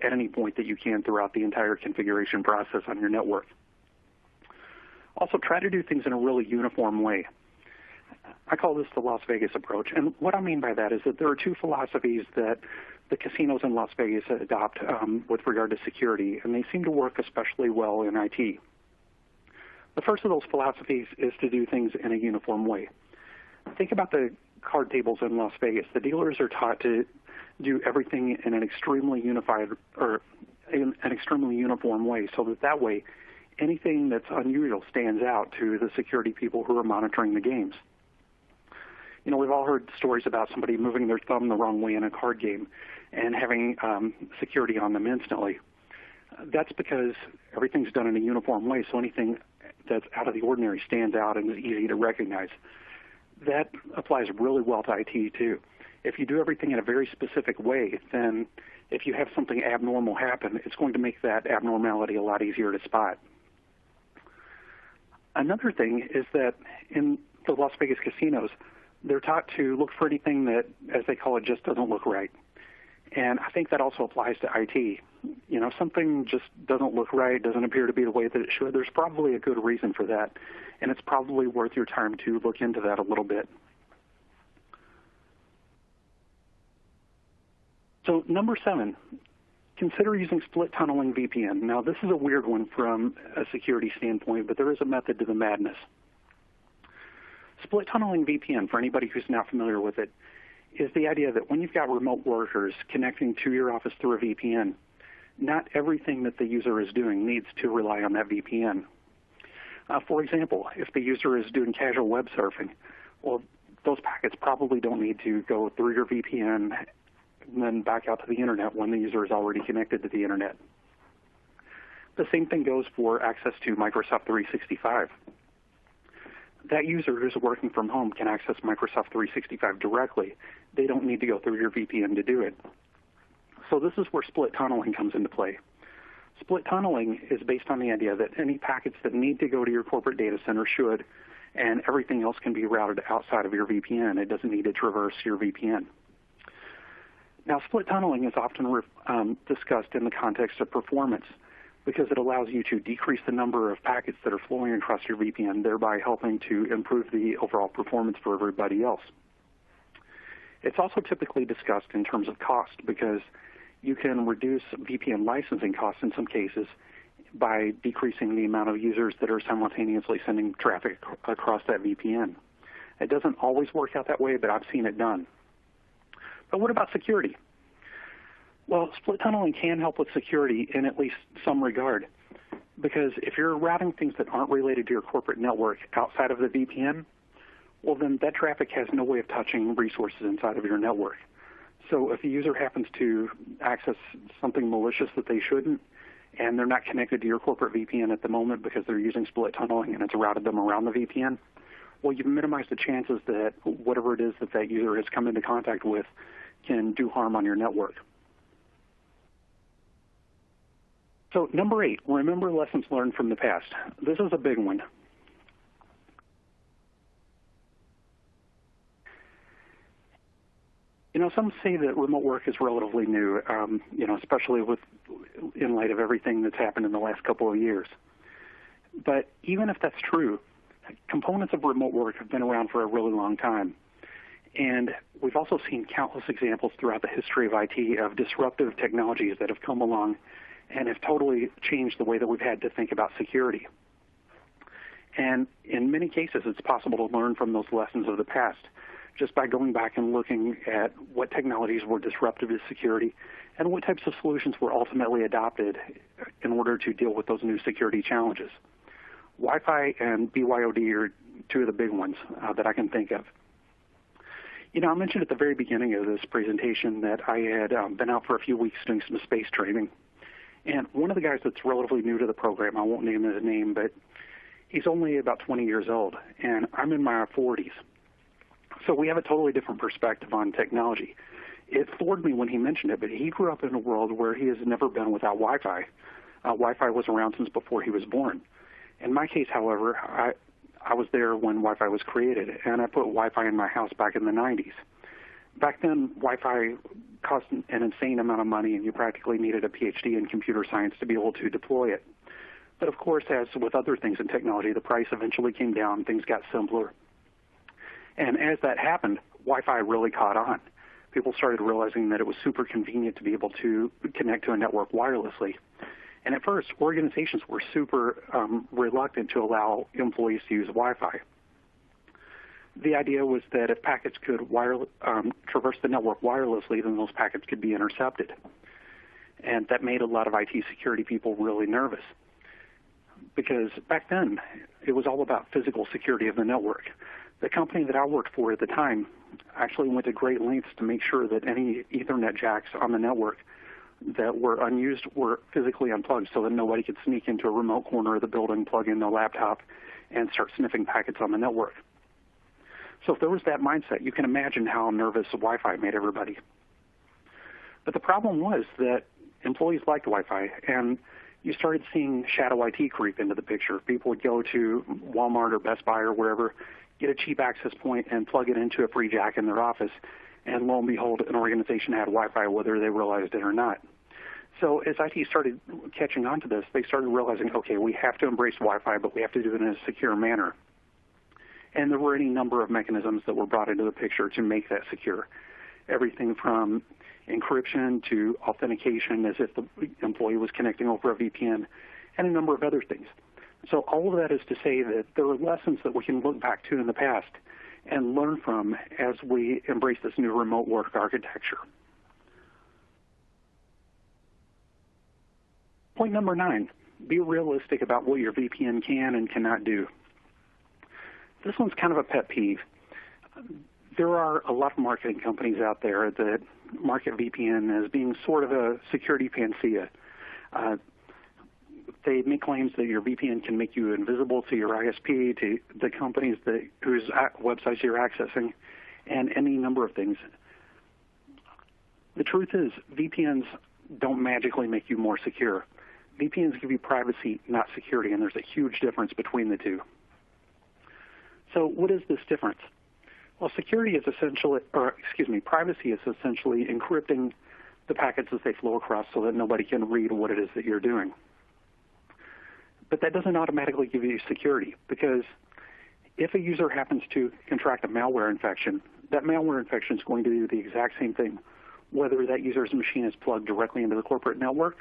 at any point that you can throughout the entire configuration process on your network. Also, try to do things in a really uniform way. I call this the Las Vegas approach. And what I mean by that is that there are two philosophies that the casinos in Las Vegas adopt with regard to security, and they seem to work especially well in IT. The first of those philosophies is to do things in a uniform way. Think about the card tables in Las Vegas. The dealers are taught to do everything in an extremely unified or in an extremely uniform way, so that way anything that's unusual stands out to the security people who are monitoring the games. You know, we've all heard stories about somebody moving their thumb the wrong way in a card game and having security on them instantly. That's because everything's done in a uniform way, so anything that's out of the ordinary stands out and is easy to recognize. That applies really well to IT, too. If you do everything in a very specific way, then if you have something abnormal happen, it's going to make that abnormality a lot easier to spot. Another thing is that in the Las Vegas casinos, they're taught to look for anything that, as they call it, just doesn't look right. And I think that also applies to IT. You know, something just doesn't look right, doesn't appear to be the way that it should. There's probably a good reason for that, and it's probably worth your time to look into that a little bit. So number 7, consider using split tunneling VPN. Now, this is a weird one from a security standpoint, but there is a method to the madness. Split tunneling VPN, for anybody who's not familiar with it, is the idea that when you've got remote workers connecting to your office through a VPN, not everything that the user is doing needs to rely on that VPN. For example, if the user is doing casual web surfing, well, those packets probably don't need to go through your VPN and then back out to the internet when the user is already connected to the internet. The same thing goes for access to Microsoft 365. That user who's working from home can access Microsoft 365 directly. They don't need to go through your VPN to do it. So this is where split tunneling comes into play. Split tunneling is based on the idea that any packets that need to go to your corporate data center should, and everything else can be routed outside of your VPN. It doesn't need to traverse your VPN. Now, split tunneling is often discussed in the context of performance because it allows you to decrease the number of packets that are flowing across your VPN, thereby helping to improve the overall performance for everybody else. It's also typically discussed in terms of cost because you can reduce VPN licensing costs in some cases by decreasing the amount of users that are simultaneously sending traffic across that VPN. It doesn't always work out that way, but I've seen it done. But what about security? Well, split tunneling can help with security in at least some regard, because if you're routing things that aren't related to your corporate network outside of the VPN, well, then that traffic has no way of touching resources inside of your network. So if a user happens to access something malicious that they shouldn't, and they're not connected to your corporate VPN at the moment because they're using split tunneling and it's routed them around the VPN, well, you've minimized the chances that whatever it is that that user has come into contact with can do harm on your network. So number 8, remember lessons learned from the past. This is a big one. You know, some say that remote work is relatively new, especially in light of everything that's happened in the last couple of years. But even if that's true, components of remote work have been around for a really long time. And we've also seen countless examples throughout the history of IT of disruptive technologies that have come along and have totally changed the way that we've had to think about security. And in many cases, it's possible to learn from those lessons of the past just by going back and looking at what technologies were disruptive to security and what types of solutions were ultimately adopted in order to deal with those new security challenges. Wi-Fi and BYOD are two of the big ones that I can think of. You know, I mentioned at the very beginning of this presentation that I had been out for a few weeks doing some space training. And one of the guys that's relatively new to the program, I won't name his name, but he's only about 20 years old, and I'm in my 40s. So we have a totally different perspective on technology. It floored me when he mentioned it, but he grew up in a world where he has never been without Wi-Fi. Wi-Fi was around since before he was born. In my case, however, I was there when Wi-Fi was created, and I put Wi-Fi in my house back in the 90s. Back then, Wi-Fi cost an insane amount of money, and you practically needed a PhD in computer science to be able to deploy it. But of course, as with other things in technology, the price eventually came down, things got simpler. And as that happened, Wi-Fi really caught on. People started realizing that it was super convenient to be able to connect to a network wirelessly. And at first, organizations were super reluctant to allow employees to use Wi-Fi. The idea was that if packets could traverse the network wirelessly, then those packets could be intercepted. And that made a lot of IT security people really nervous. Because back then, it was all about physical security of the network. The company that I worked for at the time actually went to great lengths to make sure that any Ethernet jacks on the network that were unused were physically unplugged so that nobody could sneak into a remote corner of the building, plug in their laptop, and start sniffing packets on the network. So if there was that mindset, you can imagine how nervous Wi-Fi made everybody. But the problem was that employees liked Wi-Fi, and you started seeing shadow IT creep into the picture. People would go to Walmart or Best Buy or wherever, get a cheap access point, and plug it into a free jack in their office, and lo and behold, an organization had Wi-Fi whether they realized it or not. So as IT started catching on to this, they started realizing, okay, we have to embrace Wi-Fi, but we have to do it in a secure manner. And there were any number of mechanisms that were brought into the picture to make that secure. Everything from encryption to authentication as if the employee was connecting over a VPN, and a number of other things. So all of that is to say that there are lessons that we can look back to in the past and learn from as we embrace this new remote work architecture. Point number 9, be realistic about what your VPN can and cannot do. This one's kind of a pet peeve. There are a lot of marketing companies out there that market VPN as being sort of a security panacea. They make claims that your VPN can make you invisible to your ISP, to the companies whose websites you're accessing, and any number of things. The truth is, VPNs don't magically make you more secure. VPNs give you privacy, not security, and there's a huge difference between the two. So what is this difference? Well, privacy is essentially encrypting the packets as they flow across so that nobody can read what it is that you're doing. But that doesn't automatically give you security, because if a user happens to contract a malware infection, that malware infection is going to do the exact same thing, whether that user's machine is plugged directly into the corporate network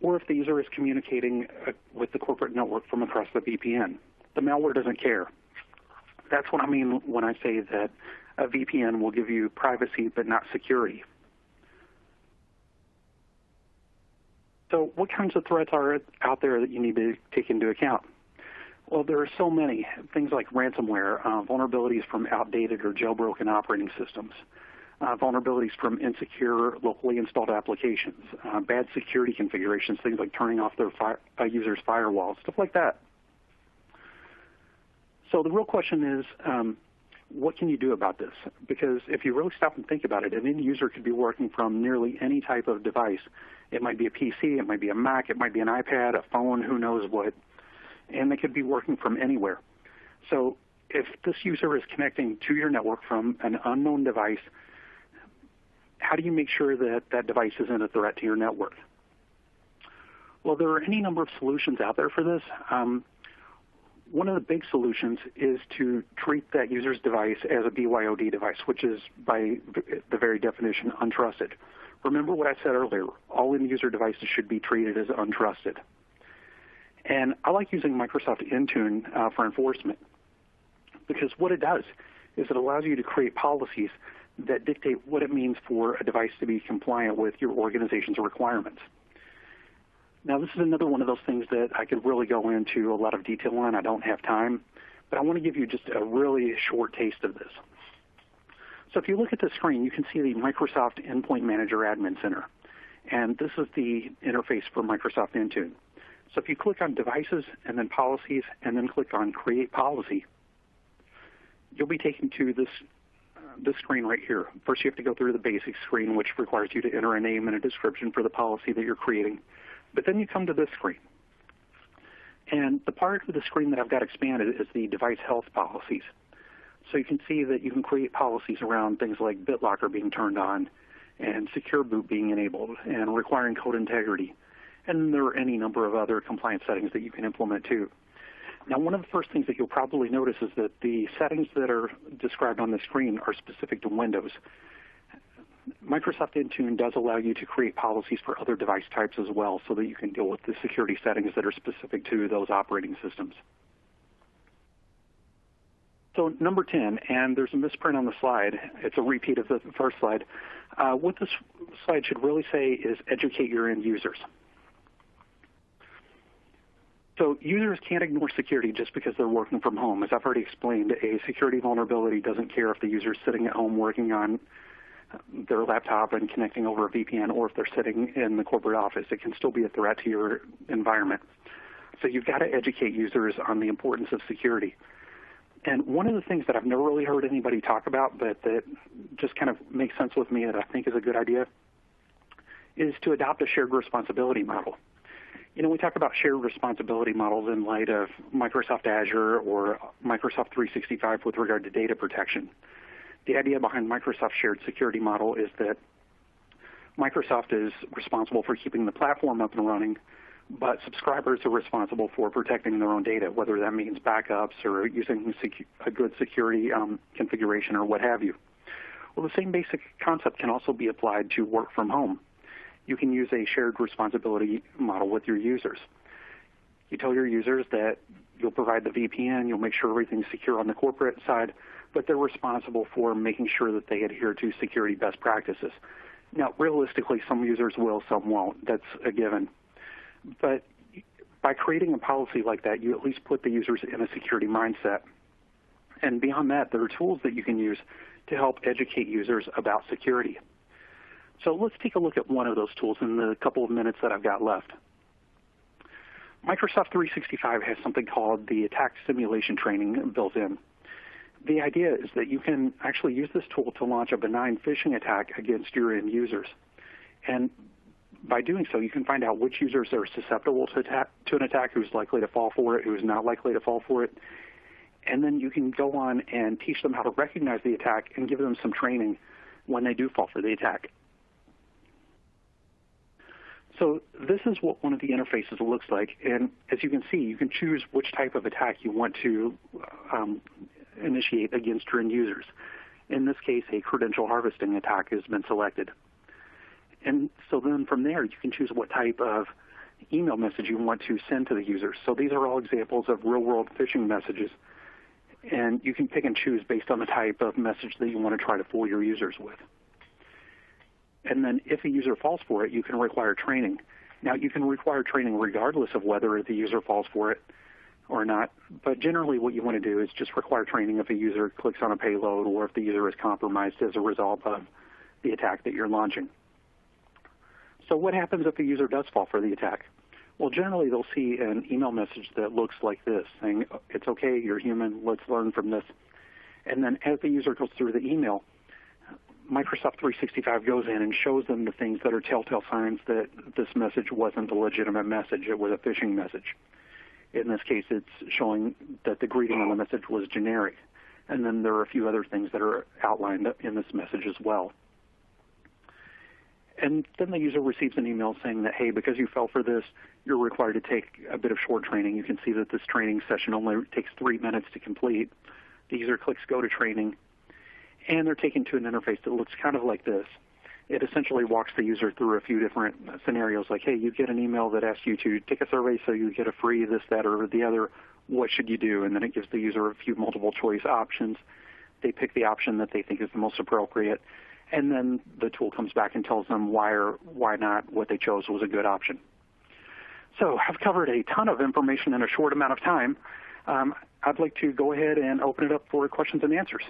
or if the user is communicating with the corporate network from across the VPN. The malware doesn't care. That's what I mean when I say that a VPN will give you privacy but not security. So what kinds of threats are out there that you need to take into account? Well, there are so many. Things like ransomware, vulnerabilities from outdated or jailbroken operating systems, vulnerabilities from insecure locally installed applications, bad security configurations, things like turning off their user's firewall, stuff like that. So the real question is, what can you do about this? Because if you really stop and think about it, an end user could be working from nearly any type of device. It might be a PC, it might be a Mac, it might be an iPad, a phone, who knows what. And they could be working from anywhere. So if this user is connecting to your network from an unknown device, how do you make sure that that device isn't a threat to your network? Well, there are any number of solutions out there for this. One of the big solutions is to treat that user's device as a BYOD device, which is, by the very definition, untrusted. Remember what I said earlier, all end-user devices should be treated as untrusted. And I like using Microsoft Intune for enforcement, because what it does is it allows you to create policies that dictate what it means for a device to be compliant with your organization's requirements. Now, this is another one of those things that I could really go into a lot of detail on. I don't have time, but I want to give you just a really short taste of this. So if you look at the screen, you can see the Microsoft Endpoint Manager Admin Center, and this is the interface for Microsoft Intune. So if you click on Devices and then Policies and then click on Create Policy, you'll be taken to this screen right here. First, you have to go through the basic screen, which requires you to enter a name and a description for the policy that you're creating. But then you come to this screen. And the part of the screen that I've got expanded is the device health policies. So you can see that you can create policies around things like BitLocker being turned on and secure boot being enabled and requiring code integrity And there are any number of other compliance settings that you can implement too. Now, one of the first things that you'll probably notice is that the settings that are described on the screen are specific to Windows. Microsoft Intune does allow you to create policies for other device types as well so that you can deal with the security settings that are specific to those operating systems. So number 10, and there's a misprint on the slide. It's a repeat of the first slide. What this slide should really say is educate your end users. So users can't ignore security just because they're working from home. As I've already explained, a security vulnerability doesn't care if the user's sitting at home working on their laptop and connecting over a VPN or if they're sitting in the corporate office. It can still be a threat to your environment. So you've got to educate users on the importance of security. And one of the things that I've never really heard anybody talk about, but that just kind of makes sense with me that I think is a good idea, is to adopt a shared responsibility model. You know, we talk about shared responsibility models in light of Microsoft Azure or Microsoft 365 with regard to data protection. The idea behind Microsoft's shared security model is that Microsoft is responsible for keeping the platform up and running, but subscribers are responsible for protecting their own data, whether that means backups or using a good security configuration or what have you. Well, the same basic concept can also be applied to work from home. You can use a shared responsibility model with your users. You tell your users that you'll provide the VPN, you'll make sure everything's secure on the corporate side, but they're responsible for making sure that they adhere to security best practices. Now, realistically, some users will, some won't. That's a given. But by creating a policy like that, you at least put the users in a security mindset. And beyond that, there are tools that you can use to help educate users about security. So let's take a look at one of those tools in the couple of minutes that I've got left. Microsoft 365 has something called the attack simulation training built in. The idea is that you can actually use this tool to launch a benign phishing attack against your end users. And by doing so, you can find out which users are susceptible to an attack, who's likely to fall for it, who's not likely to fall for it. And then you can go on and teach them how to recognize the attack and give them some training when they do fall for the attack. So this is what one of the interfaces looks like. And as you can see, you can choose which type of attack you want to initiate against your end users. In this case, a credential harvesting attack has been selected. And so then from there, you can choose what type of email message you want to send to the users. So these are all examples of real-world phishing messages. And you can pick and choose based on the type of message that you want to try to fool your users with. And then if a user falls for it, you can require training. Now, you can require training regardless of whether the user falls for it or not. But generally what you want to do is just require training if a user clicks on a payload or if the user is compromised as a result of the attack that you're launching. So what happens if the user does fall for the attack? Well, generally they'll see an email message that looks like this, saying, it's okay, you're human, let's learn from this. And then as the user goes through the email, Microsoft 365 goes in and shows them the things that are telltale signs that this message wasn't a legitimate message, it was a phishing message. In this case, it's showing that the greeting on the message was generic. And then there are a few other things that are outlined in this message as well. And then the user receives an email saying that, hey, because you fell for this, you're required to take a bit of short training. You can see that this training session only takes 3 minutes to complete. The user clicks go to training, and they're taken to an interface that looks kind of like this. It essentially walks the user through a few different scenarios, like, hey, you get an email that asks you to take a survey so you get a free this, that, or the other. What should you do? And then it gives the user a few multiple choice options. They pick the option that they think is the most appropriate. And then the tool comes back and tells them why or why not what they chose was a good option. So I've covered a ton of information in a short amount of time. I'd like to go ahead and open it up for questions and answers.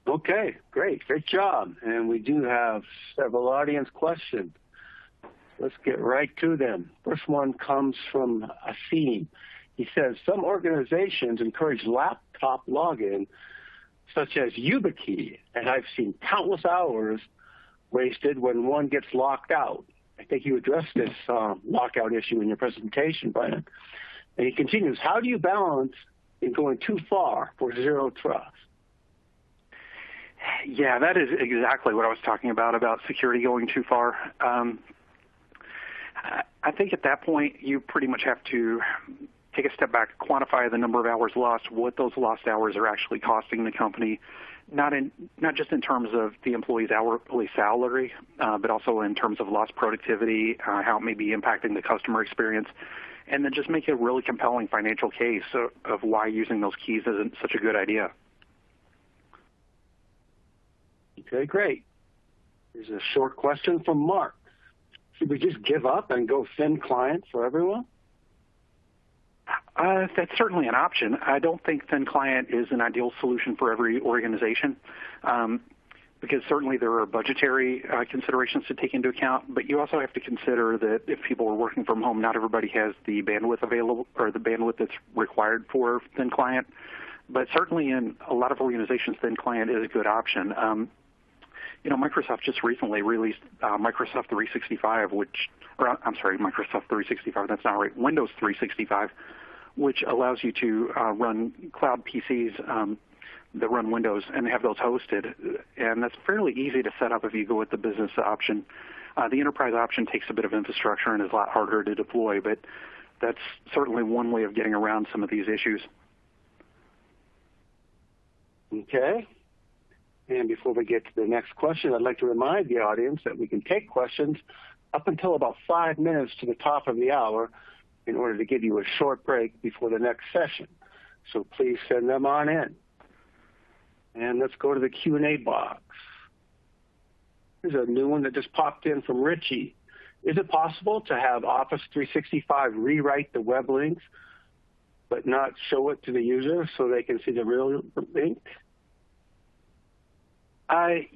Okay, great job. And we do have several audience questions. Let's get right to them. First one comes from Asim. He says, some organizations encourage laptop login, such as YubiKey, and I've seen countless hours wasted when one gets locked out. I think you addressed this lockout issue in your presentation, Brian. And he continues, how do you balance in going too far for zero trust? Yeah, that is exactly what I was talking about security going too far. I think at that point, you pretty much have to take a step back, quantify the number of hours lost, what those lost hours are actually costing the company, not just in terms of the employee's hourly salary, but also in terms of lost productivity, how it may be impacting the customer experience, and then just make a really compelling financial case of why using those keys isn't such a good idea. Okay, great. Here's a short question from Mark. Should we just give up and go thin client for everyone? That's certainly an option. I don't think thin client is an ideal solution for every organization because certainly there are budgetary considerations to take into account, but you also have to consider that if people are working from home, not everybody has the bandwidth available or the bandwidth that's required for thin client. But certainly in a lot of organizations, thin client is a good option. Microsoft just recently released Microsoft 365, Microsoft 365, that's not right, Windows 365, which allows you to run cloud PCs that run Windows and have those hosted. And that's fairly easy to set up if you go with the business option. The enterprise option takes a bit of infrastructure and is a lot harder to deploy, but that's certainly one way of getting around some of these issues. Okay. And before we get to the next question, I'd like to remind the audience that we can take questions up until about 5 minutes to the top of the hour in order to give you a short break before the next session. So please send them on in. And let's go to the Q&A box. Here's a new one that just popped in from Richie. Is it possible to have Office 365 rewrite the web links but not show it to the user so they can see the real link?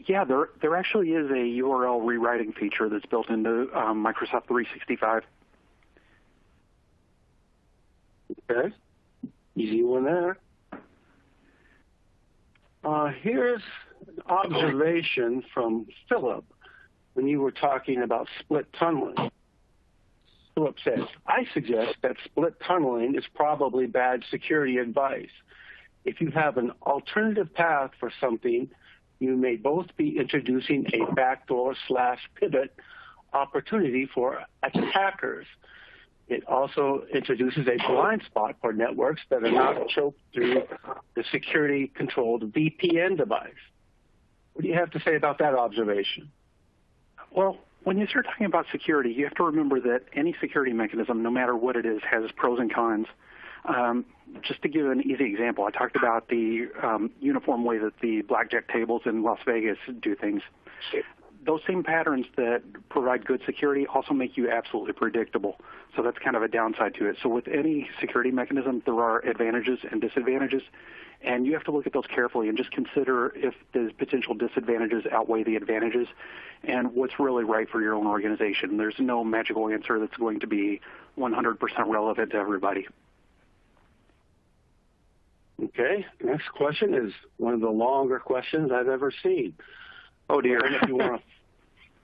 Yeah, there actually is a URL rewriting feature that's built into Microsoft 365. Okay, easy one there. Here's an observation from Philip when you were talking about split tunneling. Philip says, I suggest that split tunneling is probably bad security advice. If you have an alternative path for something, you may both be introducing a backdoor/pivot opportunity for attackers. It also introduces a blind spot for networks that are not choked through the security-controlled VPN device. What do you have to say about that observation? Well, when you start talking about security, you have to remember that any security mechanism, no matter what it is, has pros and cons. Just to give an easy example, I talked about the uniform way that the blackjack tables in Las Vegas do things. Those same patterns that provide good security also make you absolutely predictable. So that's kind of a downside to it. So with any security mechanism, there are advantages and disadvantages, and you have to look at those carefully and just consider if the potential disadvantages outweigh the advantages and what's really right for your own organization. There's no magical answer that's going to be 100% relevant to everybody. Okay, next question is one of the longer questions I've ever seen. Oh, dear. And if you want to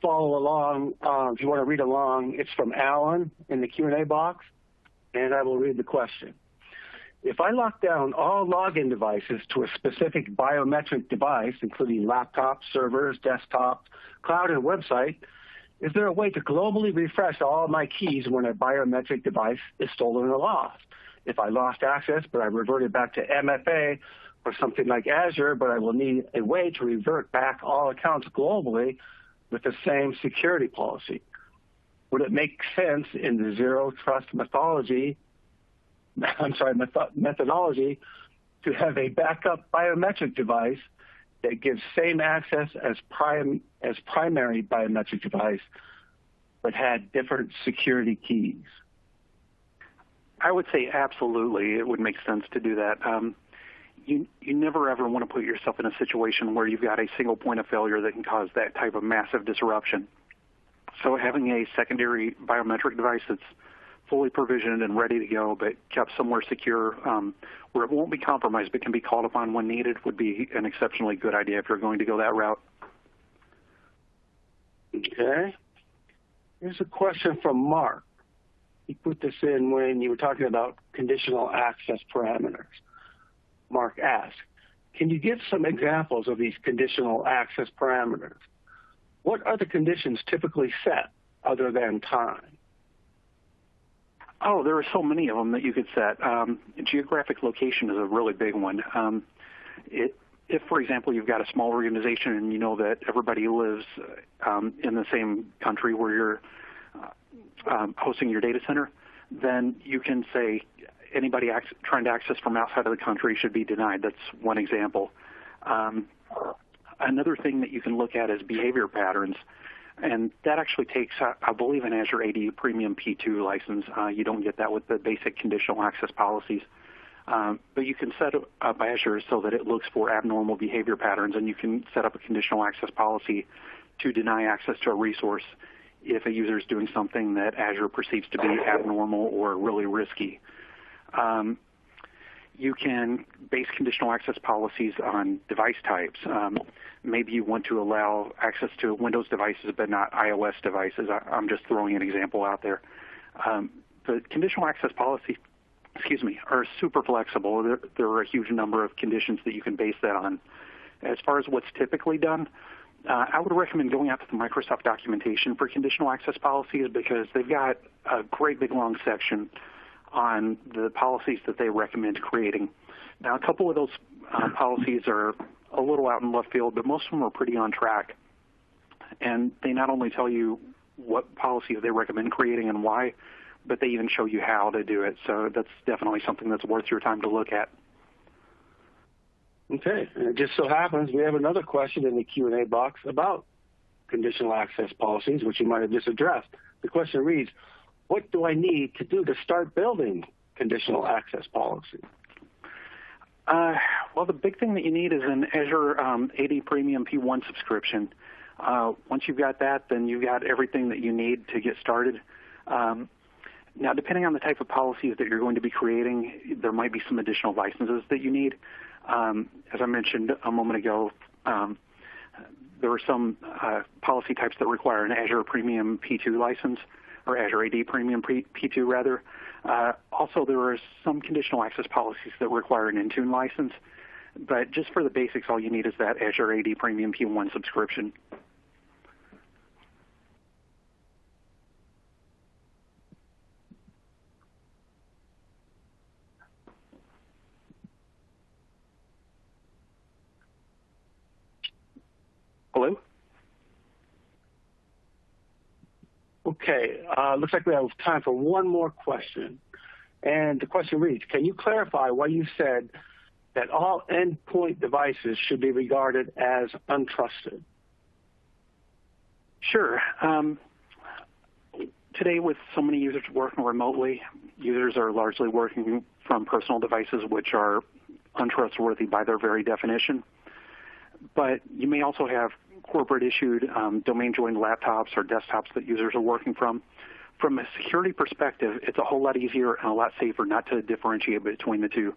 follow along, if you want to read along, it's from Alan in the Q&A box, and I will read the question. If I lock down all login devices to a specific biometric device, including laptops, servers, desktops, cloud, and website, is there a way to globally refresh all my keys when a biometric device is stolen or lost? If I lost access, but I reverted back to MFA or something like Azure, but I will need a way to revert back all accounts globally with the same security policy. Would it make sense in the zero trust methodology to have a backup biometric device that gives same access as primary biometric device, but had different security keys? I would say absolutely it would make sense to do that. You never ever want to put yourself in a situation where you've got a single point of failure that can cause that type of massive disruption. So having a secondary biometric device that's fully provisioned and ready to go but kept somewhere secure where it won't be compromised but can be called upon when needed would be an exceptionally good idea if you're going to go that route. Okay. Here's a question from Mark. He put this in when you were talking about conditional access parameters. Mark asked, can you give some examples of these conditional access parameters? What are the conditions typically set other than time? Oh, there are so many of them that you could set. Geographic location is a really big one. If, for example, you've got a small organization and you know that everybody lives in the same country where you're hosting your data center, then you can say anybody trying to access from outside of the country should be denied. That's one example. Another thing that you can look at is behavior patterns. And that actually takes, I believe, an Azure AD Premium P2 license. You don't get that with the basic conditional access policies. But you can set up Azure so that it looks for abnormal behavior patterns, and you can set up a conditional access policy to deny access to a resource if a user is doing something that Azure perceives to be abnormal or really risky. You can base conditional access policies on device types. Maybe you want to allow access to Windows devices but not iOS devices. I'm just throwing an example out there. The conditional access policies, are super flexible. There are a huge number of conditions that you can base that on. As far as what's typically done, I would recommend going out to the Microsoft documentation for conditional access policies because they've got a great big long section on the policies that they recommend creating. Now, a couple of those policies are a little out in left field, but most of them are pretty on track. And they not only tell you what policies they recommend creating and why, but they even show you how to do it. So that's definitely something that's worth your time to look at. Okay, and it just so happens we have another question in the Q&A box about conditional access policies, which you might have just addressed. The question reads, what do I need to do to start building conditional access policy? Well, the big thing that you need is an Azure AD Premium P1 subscription. Once you've got that, then you've got everything that you need to get started. Now, depending on the type of policies that you're going to be creating, there might be some additional licenses that you need. As I mentioned a moment ago, there are some policy types that require an Azure Premium P2 license, or Azure AD Premium P2 rather. Also, there are some conditional access policies that require an Intune license. But just for the basics, all you need is that Azure AD Premium P1 subscription. Hello? Okay, looks like we have time for one more question. And the question reads, can you clarify why you said that all endpoint devices should be regarded as untrusted? Sure. Today, with so many users working remotely, users are largely working from personal devices, which are untrustworthy by their very definition. But you may also have corporate-issued domain-joined laptops or desktops that users are working from. From a security perspective, it's a whole lot easier and a lot safer not to differentiate between the two.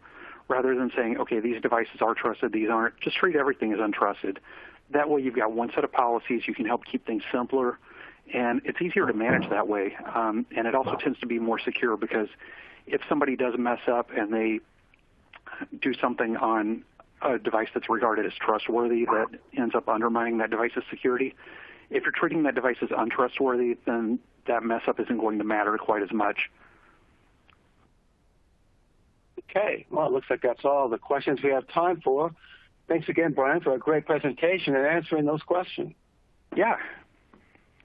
Rather than saying, okay, these devices are trusted, these aren't, just treat everything as untrusted. That way you've got one set of policies, you can help keep things simpler, and it's easier to manage that way. And it also tends to be more secure because if somebody does mess up and they do something on a device that's regarded as trustworthy that ends up undermining that device's security, if you're treating that device as untrustworthy, then that mess up isn't going to matter quite as much. Okay, well, it looks like that's all the questions we have time for. Thanks again, Brian, for a great presentation and answering those questions. Yeah,